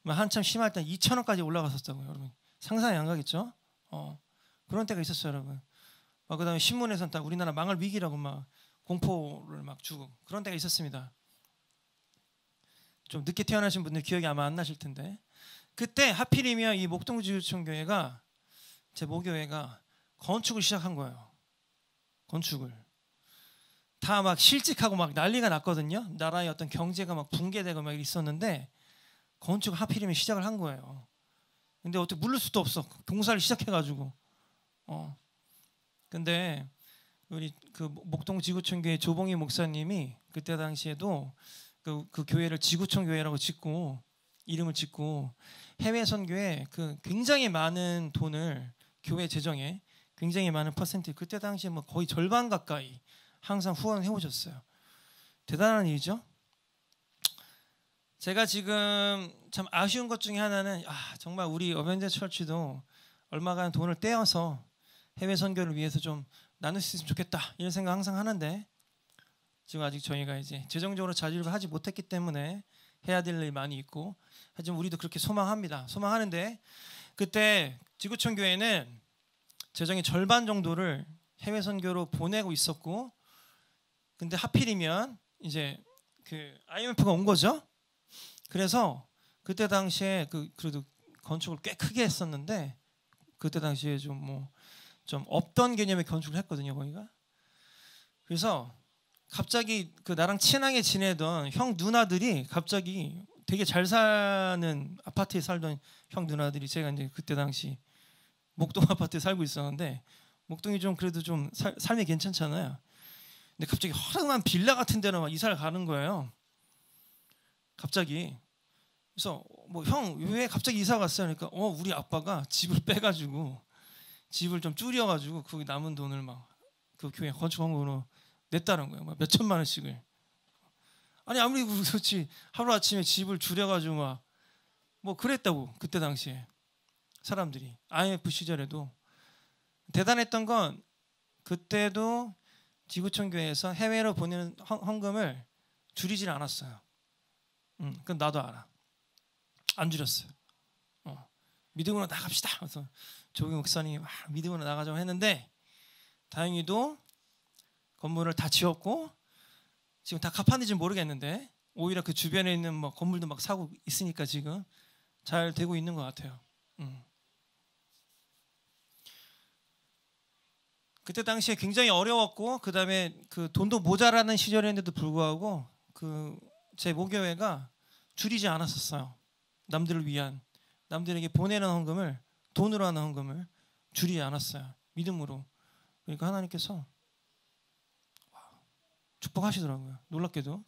한참 심할 때 2,000원까지 올라갔었다고요, 여러분. 상상이 안 가겠죠? 그런 때가 있었어요, 여러분. 그다음에 신문에서는 다 우리나라 망할 위기라고 막 공포를 막 주고 그런 때가 있었습니다. 좀 늦게 태어나신 분들 기억이 아마 안 나실 텐데 그때 하필이면 이 목동지구촌 교회가 제 모교회가 건축을 시작한 거예요. 건축을 다 막 실직하고 막 난리가 났거든요. 나라의 어떤 경제가 막 붕괴되고 막 있었는데 건축을 하필이면 시작을 한 거예요. 근데 어떻게 물을 수도 없어. 공사를 시작해가지고. 근데 우리 그 목동지구촌 교회 조봉희 목사님이 그때 당시에도 그 교회를 지구촌 교회라고 짓고 이름을 짓고 해외 선교에 그 굉장히 많은 돈을 교회 재정에 굉장히 많은 퍼센트 그때 당시에 뭐 거의 절반 가까이 항상 후원해 오셨어요. 대단한 일이죠. 제가 지금 참 아쉬운 것 중에 하나는 정말 우리 어벤져스 철치도 얼마간 돈을 떼어서 해외 선교를 위해서 좀 나눌 수 있으면 좋겠다 이런 생각 항상 하는데 지금 아직 저희가 이제 재정적으로 자질을 하지 못했기 때문에 해야 될 일이 많이 있고 하지만 우리도 그렇게 소망합니다. 소망하는데 그때 지구촌 교회는 재정의 절반 정도를 해외 선교로 보내고 있었고 근데 하필이면 이제 그 IMF가 온 거죠. 그래서 그때 당시에 그래도 건축을 꽤 크게 했었는데 그때 당시에 좀 없던 개념의 건축을 했거든요, 거기가. 그래서 갑자기 그 나랑 친하게 지내던 형 누나들이 갑자기 되게 잘 사는 아파트에 살던 형 누나들이 제가 이제 그때 당시 목동 아파트에 살고 있었는데 목동이 좀 그래도 좀 삶이 괜찮잖아요. 근데 갑자기 허름한 빌라 같은 데로 막 이사를 가는 거예요. 갑자기. 그래서 형 왜 갑자기 이사 갔어요? 그러니까 우리 아빠가 집을 빼가지고 집을 좀 줄여가지고 거기 남은 돈을 막 그 교회 건축원금으로 냈다는 거예요. 막 몇 천만 원씩을. 아니 아무리 그렇지 하루 아침에 집을 줄여가지고 막 그랬다고 그때 당시에 사람들이 IMF 시절에도 대단했던 건 그때도 지구촌 교회에서 해외로 보내는 헌금을 줄이질 않았어요. 그건 나도 알아. 안 줄였어요. 믿음으로 나갑시다. 그래서 조기 목사님이 믿음으로 나가자고 했는데 다행히도 건물을 다 지었고 지금 다 갚았는지 모르겠는데 오히려 그 주변에 있는 뭐 건물도 막 사고 있으니까 지금 잘 되고 있는 것 같아요. 그때 당시에 굉장히 어려웠고 그 다음에 그 돈도 모자라는 시절인데도 불구하고 그 제 모교회가 줄이지 않았었어요. 남들을 위한 남들에게 보내는 헌금을 돈으로 하는 헌금을 줄이지 않았어요. 믿음으로. 그러니까 하나님께서 축복하시더라고요. 놀랍게도.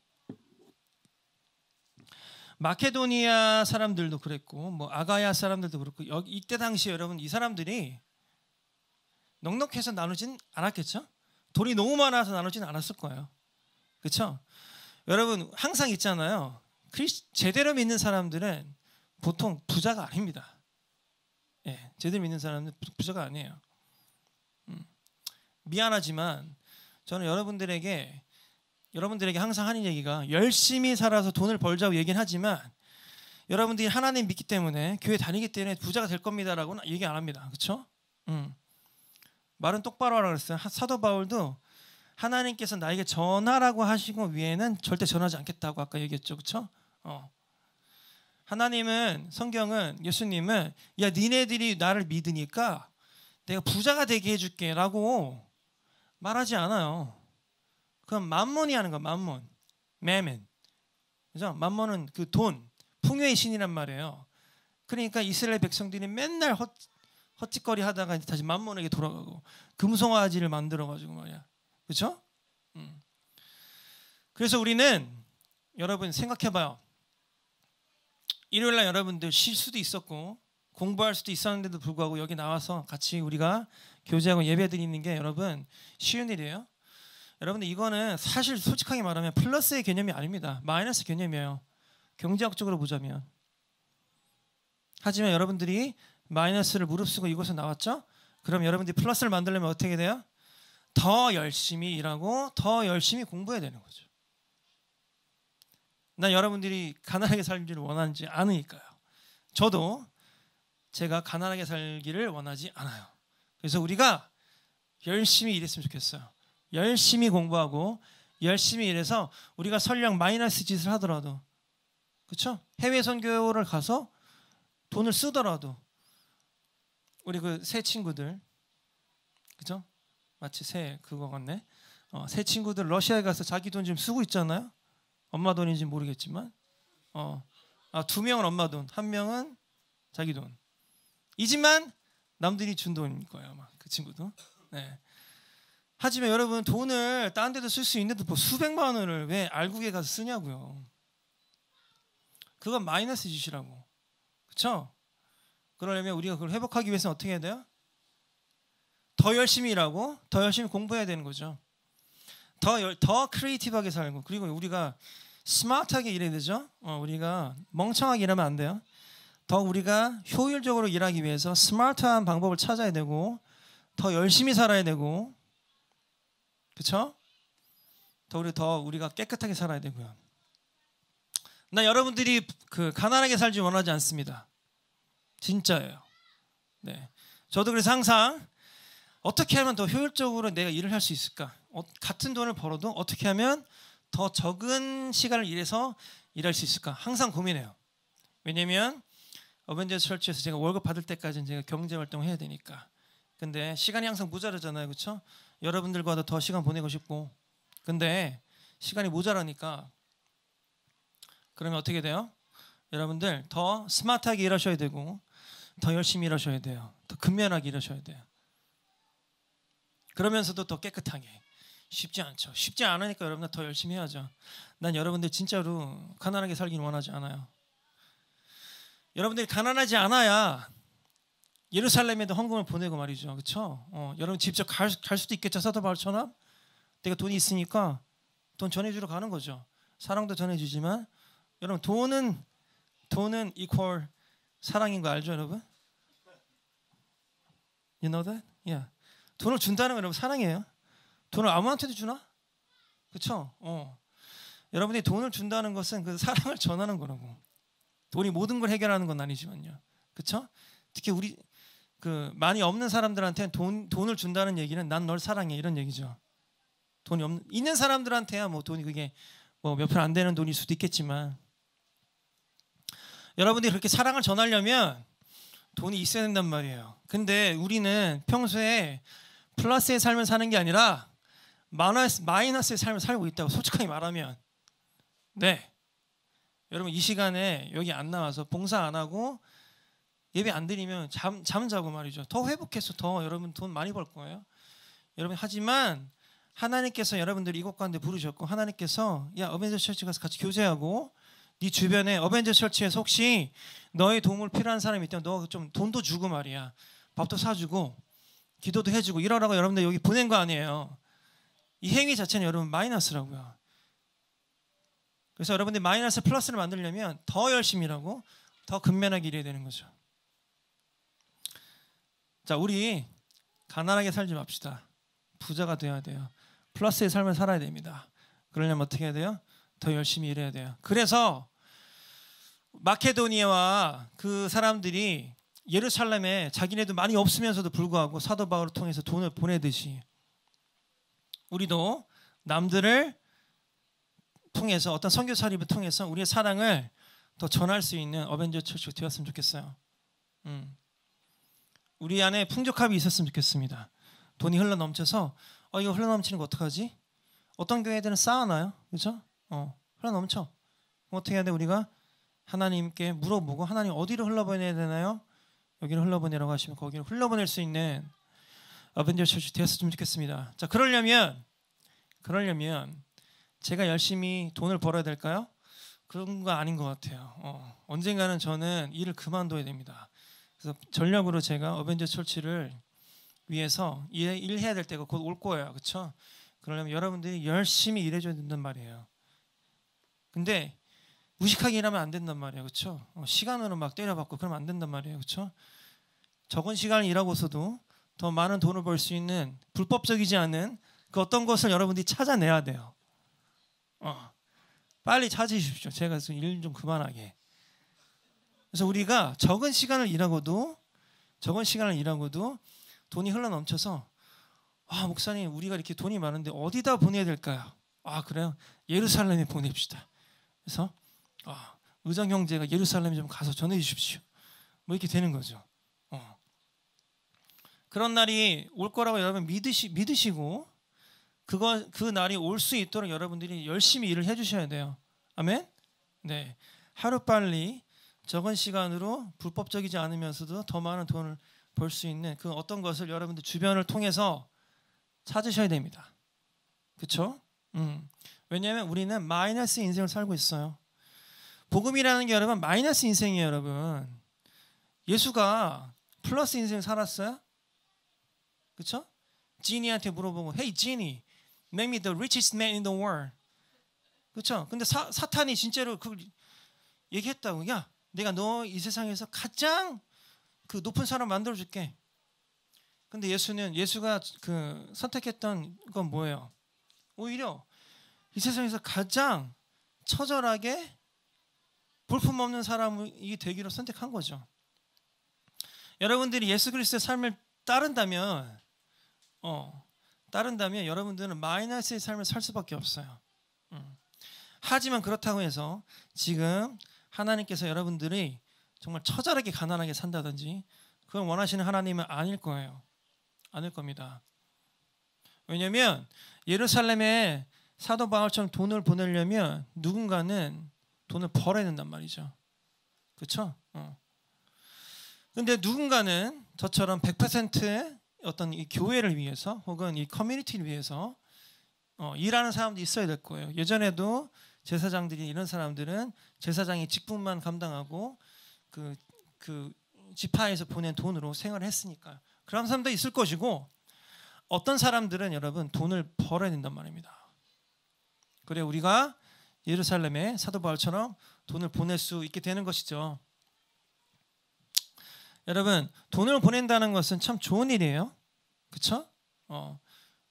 마케도니아 사람들도 그랬고 뭐 아가야 사람들도 그렇고 이때 당시에 여러분 이 사람들이 넉넉해서 나누진 않았겠죠? 돈이 너무 많아서 나누진 않았을 거예요. 그렇죠? 여러분 항상 있잖아요. 제대로 믿는 사람들은 보통 부자가 아닙니다. 예, 제대로 믿는 사람은 부자가 아니에요. 미안하지만 저는 여러분들에게 항상 하는 얘기가 열심히 살아서 돈을 벌자고 얘기는 하지만 여러분들이 하나님 믿기 때문에 교회 다니기 때문에 부자가 될 겁니다라고는 얘기 안 합니다. 그렇죠? 말은 똑바로 하라고 그랬어요. 사도 바울도 하나님께서 나에게 전하라고 하시고 위에는 절대 전하지 않겠다고 아까 얘기했죠. 그렇죠? 하나님은 성경은 예수님은 야 니네들이 나를 믿으니까 내가 부자가 되게 해줄게 라고 말하지 않아요. 그건 맘몬이 하는 거야. 맘몬. 매멘. 그죠? 맘몬은 그 돈, 풍요의 신이란 말이에요. 그러니까 이스라엘 백성들이 맨날 헛짓거리 하다가 다시 맘몬에게 돌아가고 금송아지를 만들어가지고 말이야. 그렇죠? 그래서 우리는 여러분 생각해봐요. 일요일날 여러분들 쉴 수도 있었고 공부할 수도 있었는데도 불구하고 여기 나와서 같이 우리가 교제하고 예배드리는 게 여러분 쉬운 일이에요. 여러분들 이거는 사실 솔직하게 말하면 플러스의 개념이 아닙니다. 마이너스 개념이에요. 경제학적으로 보자면. 하지만 여러분들이 마이너스를 무릅쓰고 이곳에 나왔죠? 그럼 여러분들이 플러스를 만들려면 어떻게 돼요? 더 열심히 일하고 더 열심히 공부해야 되는 거죠. 난 여러분들이 가난하게 살기를 원하지 않으니까요. 저도 제가 가난하게 살기를 원하지 않아요. 그래서 우리가 열심히 일했으면 좋겠어요. 열심히 공부하고 열심히 일해서 우리가 설령 마이너스 짓을 하더라도, 그렇죠? 해외 선교를 가서 돈을 쓰더라도 우리 그 새 친구들, 그죠? 마치 새 그거 같네. 새 친구들 러시아에 가서 자기 돈 좀 쓰고 있잖아요. 엄마 돈인지 모르겠지만, 두 명은 엄마 돈, 한 명은 자기 돈. 이지만 남들이 준 돈일 거예요, 아마 그 친구도. 네. 하지만 여러분 돈을 딴 데도 쓸 수 있는데 뭐 수백만 원을 왜 알국에 가서 쓰냐고요. 그건 마이너스 짓이라고. 그렇죠? 그러려면 우리가 그걸 회복하기 위해서는 어떻게 해야 돼요? 더 열심히 일하고 더 열심히 공부해야 되는 거죠. 더 크리에이티브하게 살고, 그리고 우리가 스마트하게 일해야 되죠. 우리가 멍청하게 일하면 안 돼요. 더 우리가 효율적으로 일하기 위해서 스마트한 방법을 찾아야 되고 더 열심히 살아야 되고, 그렇죠? 더 우리가 깨끗하게 살아야 되고요. 나 여러분들이 그 가난하게 살지 원하지 않습니다. 진짜예요. 네, 저도 그래서 항상 어떻게 하면 더 효율적으로 내가 일을 할 수 있을까? 같은 돈을 벌어도 어떻게 하면 더 적은 시간을 일해서 일할 수 있을까? 항상 고민해요. 왜냐면 어벤져스 철치에서 제가 월급 받을 때까지는 제가 경제 활동을 해야 되니까. 근데 시간이 항상 모자라잖아요, 그렇죠? 여러분들과도 더 시간 보내고 싶고. 근데 시간이 모자라니까 그러면 어떻게 돼요? 여러분들 더 스마트하게 일하셔야 되고 더 열심히 일하셔야 돼요. 더 근면하게 일하셔야 돼요. 그러면서도 더 깨끗하게. 쉽지 않죠. 쉽지 않으니까 여러분들 더 열심히 해야죠. 난 여러분들 진짜로 가난하게 살기는 원하지 않아요. 여러분들이 가난하지 않아야 예루살렘에도 헌금을 보내고 말이죠. 그렇죠? 여러분 직접 갈 수도 있겠죠. 사도 바울처럼 내가 돈이 있으니까 돈 전해주러 가는 거죠. 사랑도 전해주지만 여러분 돈은 equal 사랑인 거 알죠, 여러분? You know that? Yeah. 돈을 준다는 건 여러분 사랑이에요. 돈을 아무한테도 주나? 그렇죠? 여러분이 돈을 준다는 것은 그 사랑을 전하는 거라고. 돈이 모든 걸 해결하는 건 아니지만요. 그렇죠? 특히 우리 그 많이 없는 사람들한테는 돈을 준다는 얘기는 난 널 사랑해 이런 얘기죠. 돈이 있는 사람들한테야 뭐 돈이 그게 뭐 몇 푼 안 되는 돈일 수도 있겠지만 여러분들이 그렇게 사랑을 전하려면 돈이 있어야 된단 말이에요. 근데 우리는 평소에 플러스의 삶을 사는 게 아니라 마이너스의 삶을 살고 있다고 솔직하게 말하면, 네, 여러분 이 시간에 여기 안 나와서 봉사 안 하고 예배 안 드리면 잠 자고 말이죠. 더 회복해서 더 여러분 돈 많이 벌 거예요. 여러분 하지만 하나님께서 여러분들 이곳 가운데 부르셨고 하나님께서 야 어벤져스 철치 가서 같이 교제하고 네 주변에 어벤져스 철치에서 혹시 너의 도움을 필요한 사람이 있다면 너 좀 돈도 주고 말이야. 밥도 사주고 기도도 해주고 이러라고 여러분들 여기 보낸 거 아니에요. 이 행위 자체는 여러분 마이너스라고요. 그래서 여러분들이 마이너스 플러스를 만들려면 더 열심히 일하고 더 근면하게 일해야 되는 거죠. 자, 우리 가난하게 살지 맙시다. 부자가 되어야 돼요. 플러스의 삶을 살아야 됩니다. 그러려면 어떻게 해야 돼요? 더 열심히 일해야 돼요. 그래서 마케도니아와 그 사람들이 예루살렘에 자기네도 많이 없으면서도 불구하고 사도 바울을 통해서 돈을 보내듯이 우리도 남들을 통해서 어떤 선교 사립을 통해서 우리의 사랑을 더 전할 수 있는 어벤져스 처치가 되었으면 좋겠어요. 우리 안에 풍족함이 있었으면 좋겠습니다. 돈이 흘러 넘쳐서 이거 흘러 넘치는 거 어떡하지? 어떤 교회들은 쌓아놔요, 그렇죠? 흘러 넘쳐. 그럼 어떻게 해야 돼? 우리가 하나님께 물어보고 하나님 어디로 흘러보내야 되나요? 여기로 흘러보내라고 하시면 거기로 흘러보낼 수 있는 어벤져스 처치 되었으면 좋겠습니다. 자, 그러려면 제가 열심히 돈을 벌어야 될까요? 그런 거 아닌 것 같아요. 언젠가는 저는 일을 그만둬야 됩니다. 그래서 전력으로 제가 어벤져스 철치를 위해서 일해야 될 때가 곧 올 거예요. 그렇죠? 그러려면 여러분들이 열심히 일해줘야 된단 말이에요. 근데 무식하게 일하면 안 된단 말이에요. 그렇죠? 시간으로 막 때려받고 그러면 안 된단 말이에요. 그렇죠? 적은 시간을 일하고서도 더 많은 돈을 벌 수 있는 불법적이지 않은 그 어떤 것을 여러분들이 찾아내야 돼요. 빨리 찾으십시오. 제가 일 좀 그만하게. 그래서 우리가 적은 시간을 일하고도 돈이 흘러 넘쳐서 목사님 우리가 이렇게 돈이 많은데 어디다 보내야 될까요? 그래요? 예루살렘에 보냅시다. 그래서 의정 형제가 예루살렘에 좀 가서 전해 주십시오. 뭐 이렇게 되는 거죠. 그런 날이 올 거라고 여러분 믿으시고 그 날이 올 수 있도록 여러분들이 열심히 일을 해주셔야 돼요. 아멘. 네, 하루 빨리 적은 시간으로 불법적이지 않으면서도 더 많은 돈을 벌 수 있는 그 어떤 것을 여러분들 주변을 통해서 찾으셔야 됩니다. 그렇죠? 왜냐하면 우리는 마이너스 인생을 살고 있어요. 복음이라는 게 여러분 마이너스 인생이에요. 여러분 예수가 플러스 인생 살았어요? 그렇죠? 지니한테 물어보고 Hey 지니, make me the richest man in the world. 그렇죠? 근데 사탄이 진짜로 그걸 얘기했다고. 야, 내가 너 이 세상에서 가장 그 높은 사람 만들어줄게. 근데 예수가 그 선택했던 건 뭐예요? 오히려 이 세상에서 가장 처절하게 볼품없는 사람이 되기로 선택한 거죠. 여러분들이 예수 그리스도의 삶을 따른다면 여러분들은 마이너스의 삶을 살 수밖에 없어요. 하지만 그렇다고 해서 지금 하나님께서 여러분들이 정말 처절하게 가난하게 산다든지 그걸 원하시는 하나님은 아닐 거예요. 아닐 겁니다. 왜냐하면 예루살렘에 사도 바울처럼 돈을 보내려면 누군가는 돈을 벌어야 된단 말이죠. 그렇죠? 근데 누군가는 저처럼 100%의 어떤 이 교회를 위해서 혹은 이 커뮤니티를 위해서 일하는 사람도 있어야 될 거예요. 예전에도 제사장들이 이런 사람들은 제사장이 직분만 감당하고 그 지파에서 보낸 돈으로 생활을 했으니까 그런 사람도 있을 것이고 어떤 사람들은 여러분 돈을 벌어야 된단 말입니다. 그래 우리가 예루살렘에 사도 바울처럼 돈을 보낼 수 있게 되는 것이죠. 여러분 돈을 보낸다는 것은 참 좋은 일이에요. 그렇죠?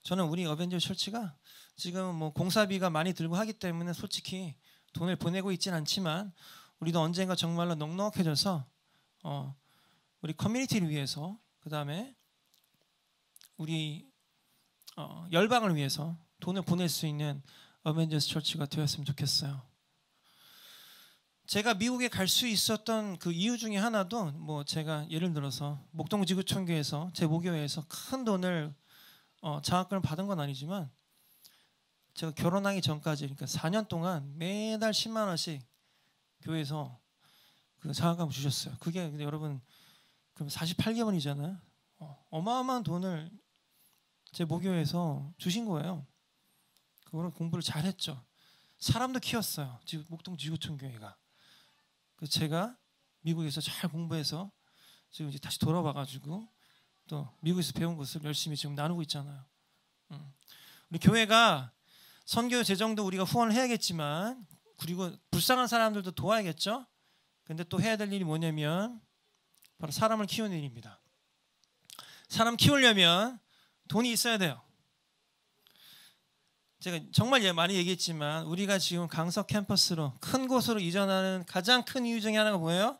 저는 우리 어벤져스 철치가 지금 뭐 공사비가 많이 들고 하기 때문에 솔직히 돈을 보내고 있지는 않지만 우리도 언젠가 정말로 넉넉해져서 우리 커뮤니티를 위해서 그 다음에 우리 열방을 위해서 돈을 보낼 수 있는 어벤져스 철치가 되었으면 좋겠어요. 제가 미국에 갈 수 있었던 그 이유 중에 하나도 뭐 제가 예를 들어서 목동지구촌교회에서 제 모교회에서 큰 돈을 장학금을 받은 건 아니지만 제가 결혼하기 전까지 그러니까 4년 동안 매달 10만 원씩 교회에서 그 장학금을 주셨어요. 그게 근데 여러분 그럼 48개월이잖아요. 어마어마한 돈을 제 모교회에서 주신 거예요. 그거는 공부를 잘했죠. 사람도 키웠어요. 지금 목동지구촌 교회가. 그 제가 미국에서 잘 공부해서 지금 이제 다시 돌아와가지고 또 미국에서 배운 것을 열심히 지금 나누고 있잖아요. 우리 교회가 선교 재정도 우리가 후원을 해야겠지만 그리고 불쌍한 사람들도 도와야겠죠. 근데 또 해야 될 일이 뭐냐면 바로 사람을 키우는 일입니다. 사람 키우려면 돈이 있어야 돼요. 제가 정말 많이 얘기했지만 우리가 지금 강서 캠퍼스로 큰 곳으로 이전하는 가장 큰 이유 중에 하나가 뭐예요?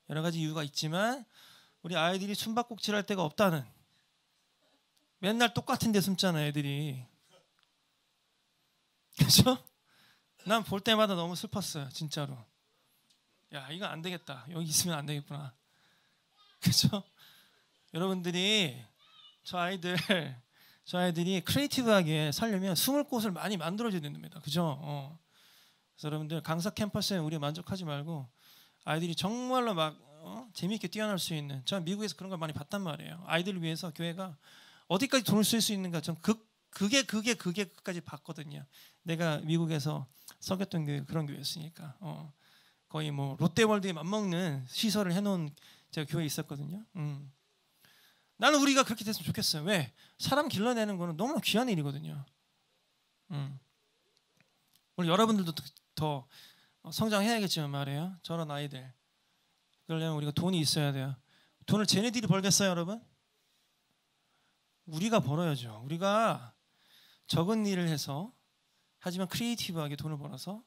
여러 가지 이유가 있지만 우리 아이들이 숨바꼭질 할 데가 없다는. 맨날 똑같은 데 숨잖아요 애들이. 그렇죠? 난 볼 때마다 너무 슬펐어요 진짜로. 야 이거 안 되겠다. 여기 있으면 안 되겠구나. 그렇죠? 여러분들이 저 아이들이 크리에이티브하게 살려면 숨을 곳을 많이 만들어줘야 됩니다. 그죠? 그래서 여러분들 강사 캠퍼스에 우리 만족하지 말고 아이들이 정말로 막 재미있게 뛰어날 수 있는 전 미국에서 그런 걸 많이 봤단 말이에요. 아이들을 위해서 교회가 어디까지 돈을 쓸 수 있는가 전 그게 끝까지 봤거든요. 내가 미국에서 섬겼던 교회 그런 교회였으니까 거의 뭐 롯데월드에 맞먹는 시설을 해놓은 제가 교회에 있었거든요. 나는 우리가 그렇게 됐으면 좋겠어요. 왜? 사람 길러내는 거는 너무 귀한 일이거든요. 오늘 여러분들도 더 성장해야겠지만 말이에요. 저런 아이들. 그러려면 우리가 돈이 있어야 돼요. 돈을 쟤네들이 벌겠어요, 여러분? 우리가 벌어야죠. 우리가 적은 일을 해서, 하지만 크리에이티브하게 돈을 벌어서,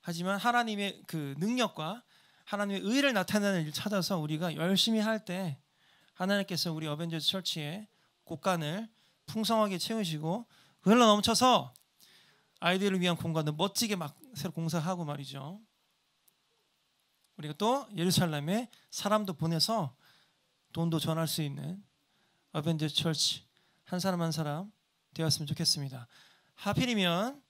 하지만 하나님의 그 능력과 하나님의 의를 나타내는 일을 찾아서 우리가 열심히 할 때 하나님께서 우리 어벤져스 처치의 곳간을 풍성하게 채우시고 흘러 넘쳐서 아이들을 위한 공간도 멋지게 막 새로 공사하고 말이죠. 우리가 또 예루살렘에 사람도 보내서 돈도 전할 수 있는 어벤져스 처치 한 사람 한 사람 되었으면 좋겠습니다. 하필이면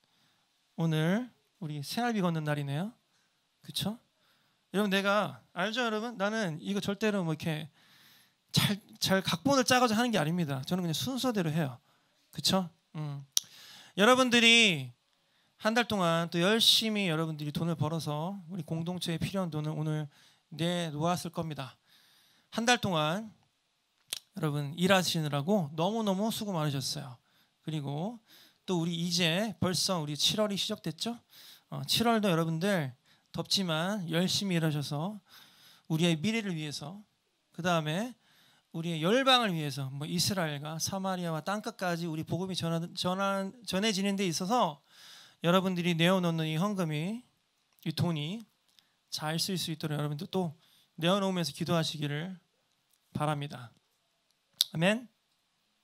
오늘 우리 생활비 걷는 날이네요. 그렇죠? 여러분 내가 알죠, 여러분? 나는 이거 절대로 뭐 이렇게 잘 각본을 짜가지고 하는 게 아닙니다. 저는 그냥 순서대로 해요. 그렇죠? 여러분들이 한 달 동안 또 열심히 여러분들이 돈을 벌어서 우리 공동체에 필요한 돈을 오늘 내놓았을 겁니다. 한 달 동안 여러분 일하시느라고 너무너무 수고 많으셨어요. 그리고 또 우리 이제 벌써 우리 7월이 시작됐죠? 7월도 여러분들 덥지만 열심히 일하셔서 우리의 미래를 위해서, 그 다음에 우리의 열방을 위해서, 뭐 이스라엘과 사마리아와 땅끝까지 우리 복음이 전해지는 데 있어서 여러분들이 내어놓는 이 헌금이, 이 돈이 잘 쓸 수 있도록 여러분들 또 내어놓으면서 기도하시기를 바랍니다. 아멘.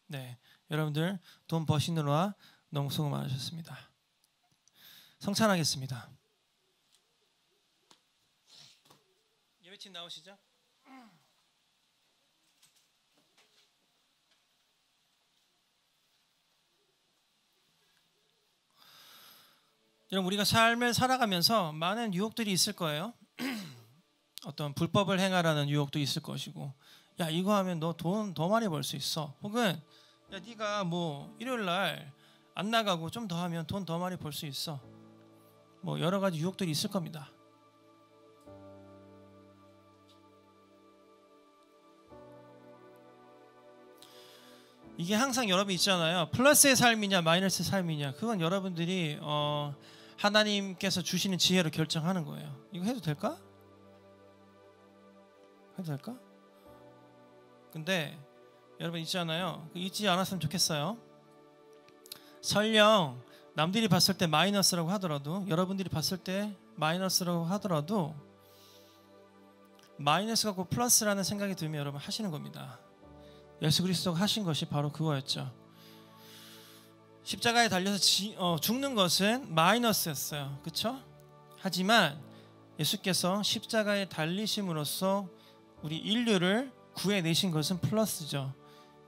네, 여러분들 돈 버시느라 너무 수고 많으셨습니다. 성찬하겠습니다. 예배팀 나오시죠? 여러분 우리가 삶을 살아가면서 많은 유혹들이 있을 거예요. 어떤 불법을 행하라는 유혹도 있을 것이고, 야 이거 하면 너 돈 더 많이 벌 수 있어. 혹은 야 네가 뭐 일요일 날 안 나가고 좀 더 하면 돈 더 많이 벌 수 있어. 뭐 여러 가지 유혹들이 있을 겁니다. 이게 항상 여러분 있잖아요. 플러스의 삶이냐 마이너스의 삶이냐. 그건 여러분들이 하나님께서 주시는 지혜로 결정하는 거예요. 이거 해도 될까? 해도 될까? 근데 여러분 있잖아요. 잊지 않았으면 좋겠어요. 설령 남들이 봤을 때 마이너스라고 하더라도, 여러분들이 봤을 때 마이너스라고 하더라도 마이너스가 곧 플러스라는 생각이 들면 여러분 하시는 겁니다. 예수 그리스도가 하신 것이 바로 그거였죠. 십자가에 달려서 죽는 것은 마이너스였어요. 그렇죠? 하지만 예수께서 십자가에 달리심으로써 우리 인류를 구해내신 것은 플러스죠.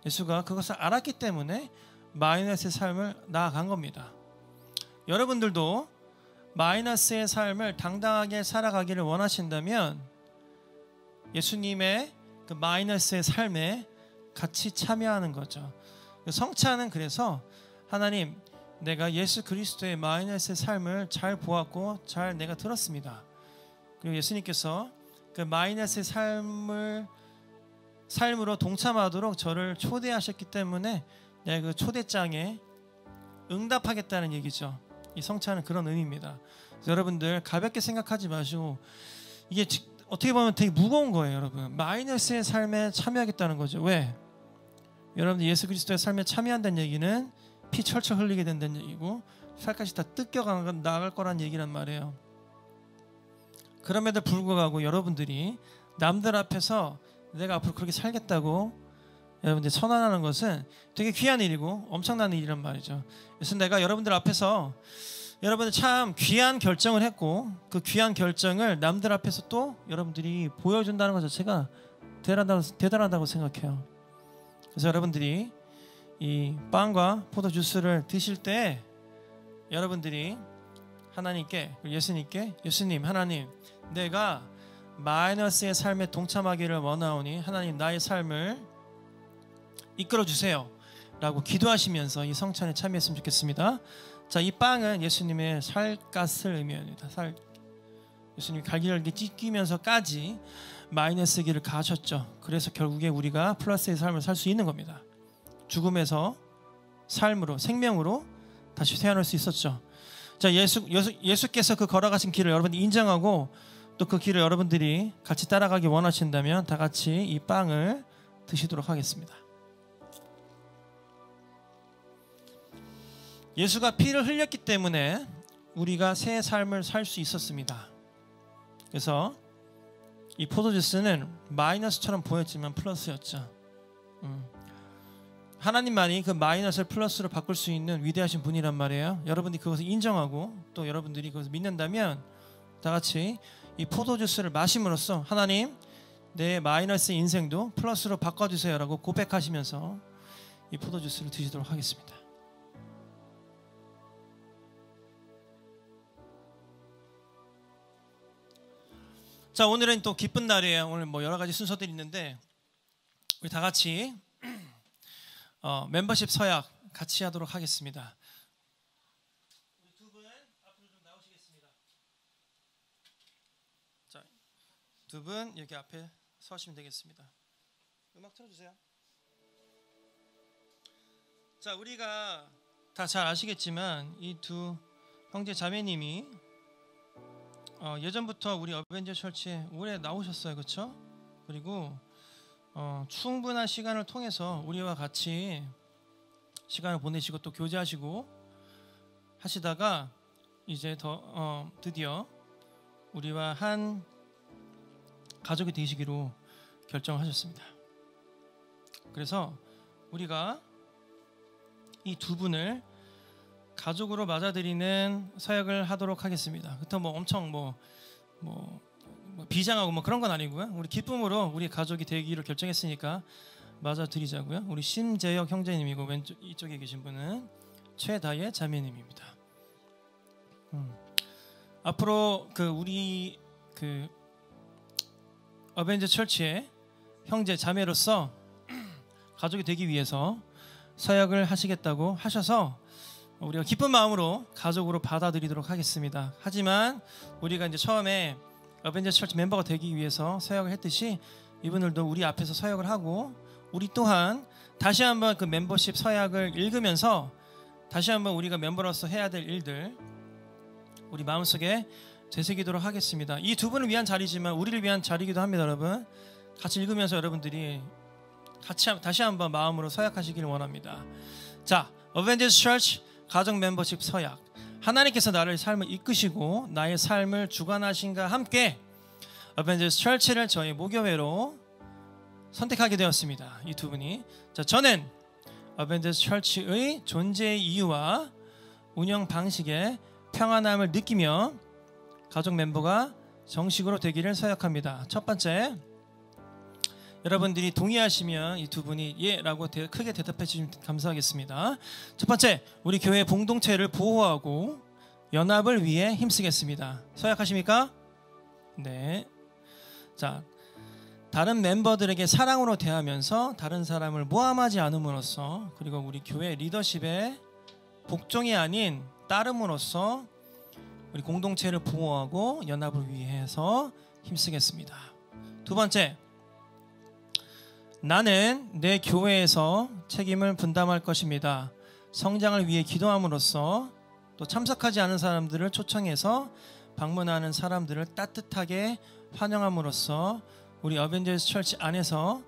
예수가 그것을 알았기 때문에 마이너스의 삶을 나아간 겁니다. 여러분들도 마이너스의 삶을 당당하게 살아가기를 원하신다면 예수님의 그 마이너스의 삶에 같이 참여하는 거죠. 성찬은 그래서 하나님, 내가 예수 그리스도의 마이너스의 삶을 잘 보았고 잘 내가 들었습니다. 그리고 예수님께서 그 마이너스의 삶으로 동참하도록 저를 초대하셨기 때문에 내가 그 초대장에 응답하겠다는 얘기죠. 이 성찬은 그런 의미입니다. 그래서 여러분들 가볍게 생각하지 마시고, 이게 어떻게 보면 되게 무거운 거예요. 여러분 마이너스의 삶에 참여하겠다는 거죠. 왜? 여러분들 예수 그리스도의 삶에 참여한다는 얘기는 피 철철 흘리게 된다는 얘기고 살갗이 다 뜯겨 나갈 거란 얘기란 말이에요. 그럼에도 불구하고 여러분들이 남들 앞에서 내가 앞으로 그렇게 살겠다고 여러분들 선언하는 것은 되게 귀한 일이고 엄청난 일이란 말이죠. 그래서 내가 여러분들 앞에서 여러분들 참 귀한 결정을 했고 그 귀한 결정을 남들 앞에서 또 여러분들이 보여준다는 것 자체가 대단하다고 생각해요. 그래서 여러분들이 이 빵과 포도 주스를 드실 때 여러분들이 하나님께, 예수님께, 예수님, 하나님, 내가 마이너스의 삶에 동참하기를 원하오니 하나님 나의 삶을 이끌어 주세요 라고 기도하시면서 이 성찬에 참여했으면 좋겠습니다. 자, 이 빵은 예수님의 살갗을 의미합니다. 예수님이 갈기갈기 찢기면서까지 마이너스 길을 가셨죠. 그래서 결국에 우리가 플러스의 삶을 살 수 있는 겁니다. 죽음에서 삶으로, 생명으로 다시 태어날 수 있었죠. 자, 예수께서 그 걸어가신 길을 여러분들이 인정하고 또 그 길을 여러분들이 같이 따라가기 원하신다면 다 같이 이 빵을 드시도록 하겠습니다. 예수가 피를 흘렸기 때문에 우리가 새 삶을 살 수 있었습니다. 그래서 이 포도주스는 마이너스처럼 보였지만 플러스였죠. 하나님만이 그 마이너스를 플러스로 바꿀 수 있는 위대하신 분이란 말이에요. 여러분들이 그것을 인정하고 또 여러분들이 그것을 믿는다면 다 같이 이 포도주스를 마심으로써 하나님, 내 마이너스 인생도 플러스로 바꿔주세요 라고 고백하시면서 이 포도주스를 드시도록 하겠습니다. 자, 오늘은 또 기쁜 날이에요. 오늘 뭐 여러 가지 순서들이 있는데 우리 다 같이 멤버십 서약 같이 하도록 하겠습니다. 우리 두 분 앞으로 좀 나오시겠습니다. 자, 두 분 여기 앞에 서시면 되겠습니다. 음악 틀어주세요. 자, 우리가 다 잘 아시겠지만 이 두 형제 자매님이 예전부터 우리 어벤져 철치에 오래 나오셨어요, 그렇죠? 그리고 충분한 시간을 통해서 우리와 같이 시간을 보내시고 또 교제하시고 하시다가 이제 드디어 우리와 한 가족이 되시기로 결정하셨습니다. 그래서 우리가 이 두 분을 가족으로 맞아들이는 서약을 하도록 하겠습니다. 그렇다고 뭐 엄청 비장하고 뭐 그런 건 아니고요. 우리 기쁨으로 우리 가족이 되기로 결정했으니까 맞아드리자고요. 우리 심재혁 형제님이고 왼쪽 이쪽에 계신 분은 최다예 자매님입니다. 앞으로 우리 어벤져 철치의 형제 자매로서 가족이 되기 위해서 서약을 하시겠다고 하셔서 우리가 기쁜 마음으로 가족으로 받아들이도록 하겠습니다. 하지만 우리가 이제 처음에 어벤져 철치 멤버가 되기 위해서 서약을 했듯이 이분들도 우리 앞에서 서약을 하고 우리 또한 다시 한번 그 멤버십 서약을 읽으면서 다시 한번 우리가 멤버로서 해야 될 일들 우리 마음속에 되새기도록 하겠습니다. 이 두 분을 위한 자리지만 우리를 위한 자리이기도 합니다. 여러분 같이 읽으면서 여러분들이 같이 다시 한번 마음으로 서약하시기를 원합니다. 자, 어벤져스 철치 가족 멤버십 서약. 하나님께서 나를 삶을 이끄시고 나의 삶을 주관하신가 함께 어벤져스 철치를 저희 모교회로 선택하게 되었습니다. 이 두 분이. 자, 저는 어벤져스 철치의 존재의 이유와 운영 방식에 평안함을 느끼며 가족 멤버가 정식으로 되기를 서약합니다. 첫 번째, 여러분들이 동의하시면 이 두 분이 예라고 크게 대답해 주시면 감사하겠습니다. 첫 번째, 우리 교회 공동체를 보호하고 연합을 위해 힘쓰겠습니다. 서약하십니까? 네. 자, 다른 멤버들에게 사랑으로 대하면서 다른 사람을 모함하지 않음으로써 그리고 우리 교회 리더십의 복종이 아닌 따름으로써 우리 공동체를 보호하고 연합을 위해서 힘쓰겠습니다. 두 번째, 나는 내 교회에서 책임을 분담할 것입니다. 성장을 위해 기도함으로써 또 참석하지 않은 사람들을 초청해서 방문하는 사람들을 따뜻하게 환영함으로써 우리 어벤져스 철치 안에서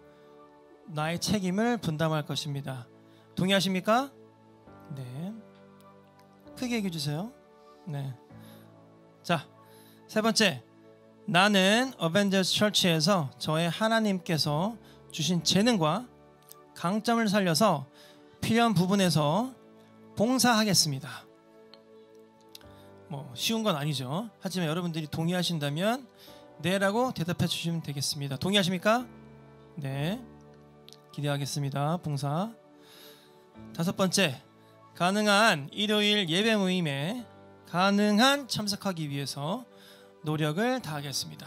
나의 책임을 분담할 것입니다. 동의하십니까? 네. 크게 얘기해 주세요. 네. 자, 세 번째, 나는 어벤져스 철치에서 저의 하나님께서 주신 재능과 강점을 살려서 필요한 부분에서 봉사하겠습니다. 뭐 쉬운 건 아니죠. 하지만 여러분들이 동의하신다면 네라고 대답해 주시면 되겠습니다. 동의하십니까? 네. 기대하겠습니다. 봉사. 다섯 번째, 가능한 일요일 예배 모임에 가능한 참석하기 위해서 노력을 다하겠습니다.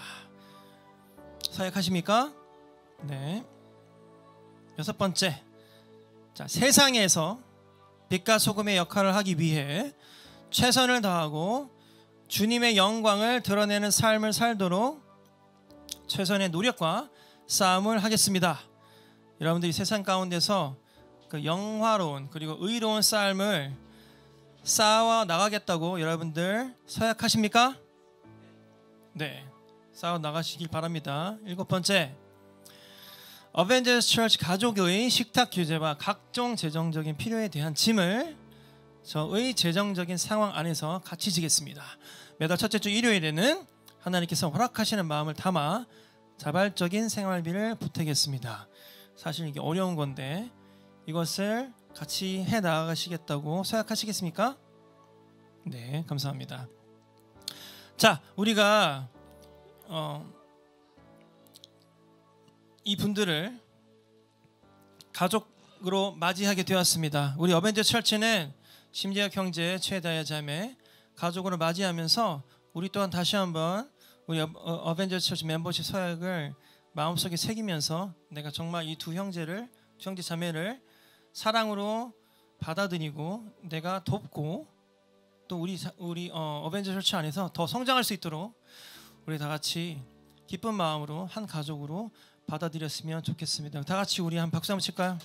서약하십니까? 네. 여섯 번째, 자, 세상에서 빛과 소금의 역할을 하기 위해 최선을 다하고 주님의 영광을 드러내는 삶을 살도록 최선의 노력과 싸움을 하겠습니다. 여러분들이 세상 가운데서 그 영화로운 그리고 의로운 삶을 쌓아 나가겠다고 여러분들 서약하십니까? 네, 쌓아 나가시길 바랍니다. 7번째, 어벤져스 처치 가족의 식탁 규제와 각종 재정적인 필요에 대한 짐을 저의 재정적인 상황 안에서 같이 지겠습니다. 매달 첫째 주 일요일에는 하나님께서 허락하시는 마음을 담아 자발적인 생활비를 보태겠습니다. 사실 이게 어려운 건데 이것을 같이 해 나가시겠다고 생각하시겠습니까? 네, 감사합니다. 자, 우리가 이 분들을 가족으로 맞이하게 되었습니다. 우리 어벤져스 처치는 심재혁 형제, 최다야 자매 가족으로 맞이하면서 우리 또한 다시 한번 우리 어벤져스 처치 멤버십 서약을 마음속에 새기면서 내가 정말 이 두 형제 자매를 사랑으로 받아들이고 내가 돕고 또 우리 어벤져스 처치 안에서 더 성장할 수 있도록 우리 다 같이 기쁜 마음으로 한 가족으로 받아들였으면 좋겠습니다. 다 같이 우리 한 박수 한번 칠까요?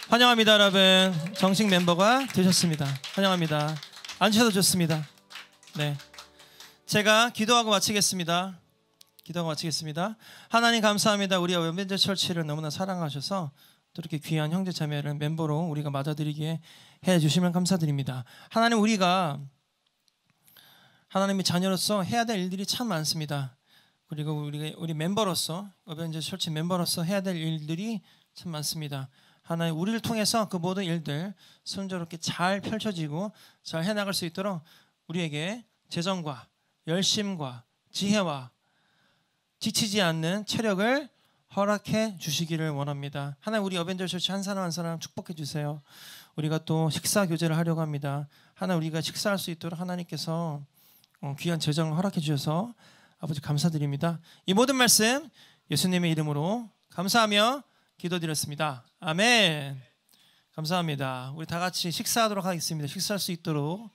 환영합니다, 여러분. 정식 멤버가 되셨습니다. 환영합니다. 앉으셔도 좋습니다. 네, 제가 기도하고 마치겠습니다. 하나님 감사합니다. 우리 어벤져스 처치를 너무나 사랑하셔서 또 이렇게 귀한 형제 자매를 멤버로 우리가 맞아들이게 해주시면 감사드립니다. 하나님, 우리가 하나님의 자녀로서 해야 될 일들이 참 많습니다. 그리고 우리 멤버로서 어벤져스 처치 멤버로서 해야 될 일들이 참 많습니다. 하나님, 우리를 통해서 그 모든 일들 순조롭게 잘 펼쳐지고 잘 해나갈 수 있도록 우리에게 재정과 열심과 지혜와 지치지 않는 체력을 허락해 주시기를 원합니다. 하나님, 우리 어벤져스 처치 한 사람 한 사람 축복해 주세요. 우리가 또 식사 교제를 하려고 합니다. 하나님, 우리가 식사할 수 있도록 하나님께서 귀한 재정을 허락해 주셔서 아버지 감사드립니다. 이 모든 말씀 예수님의 이름으로 감사하며 기도드렸습니다. 아멘. 감사합니다. 우리 다 같이 식사하도록 하겠습니다. 식사할 수 있도록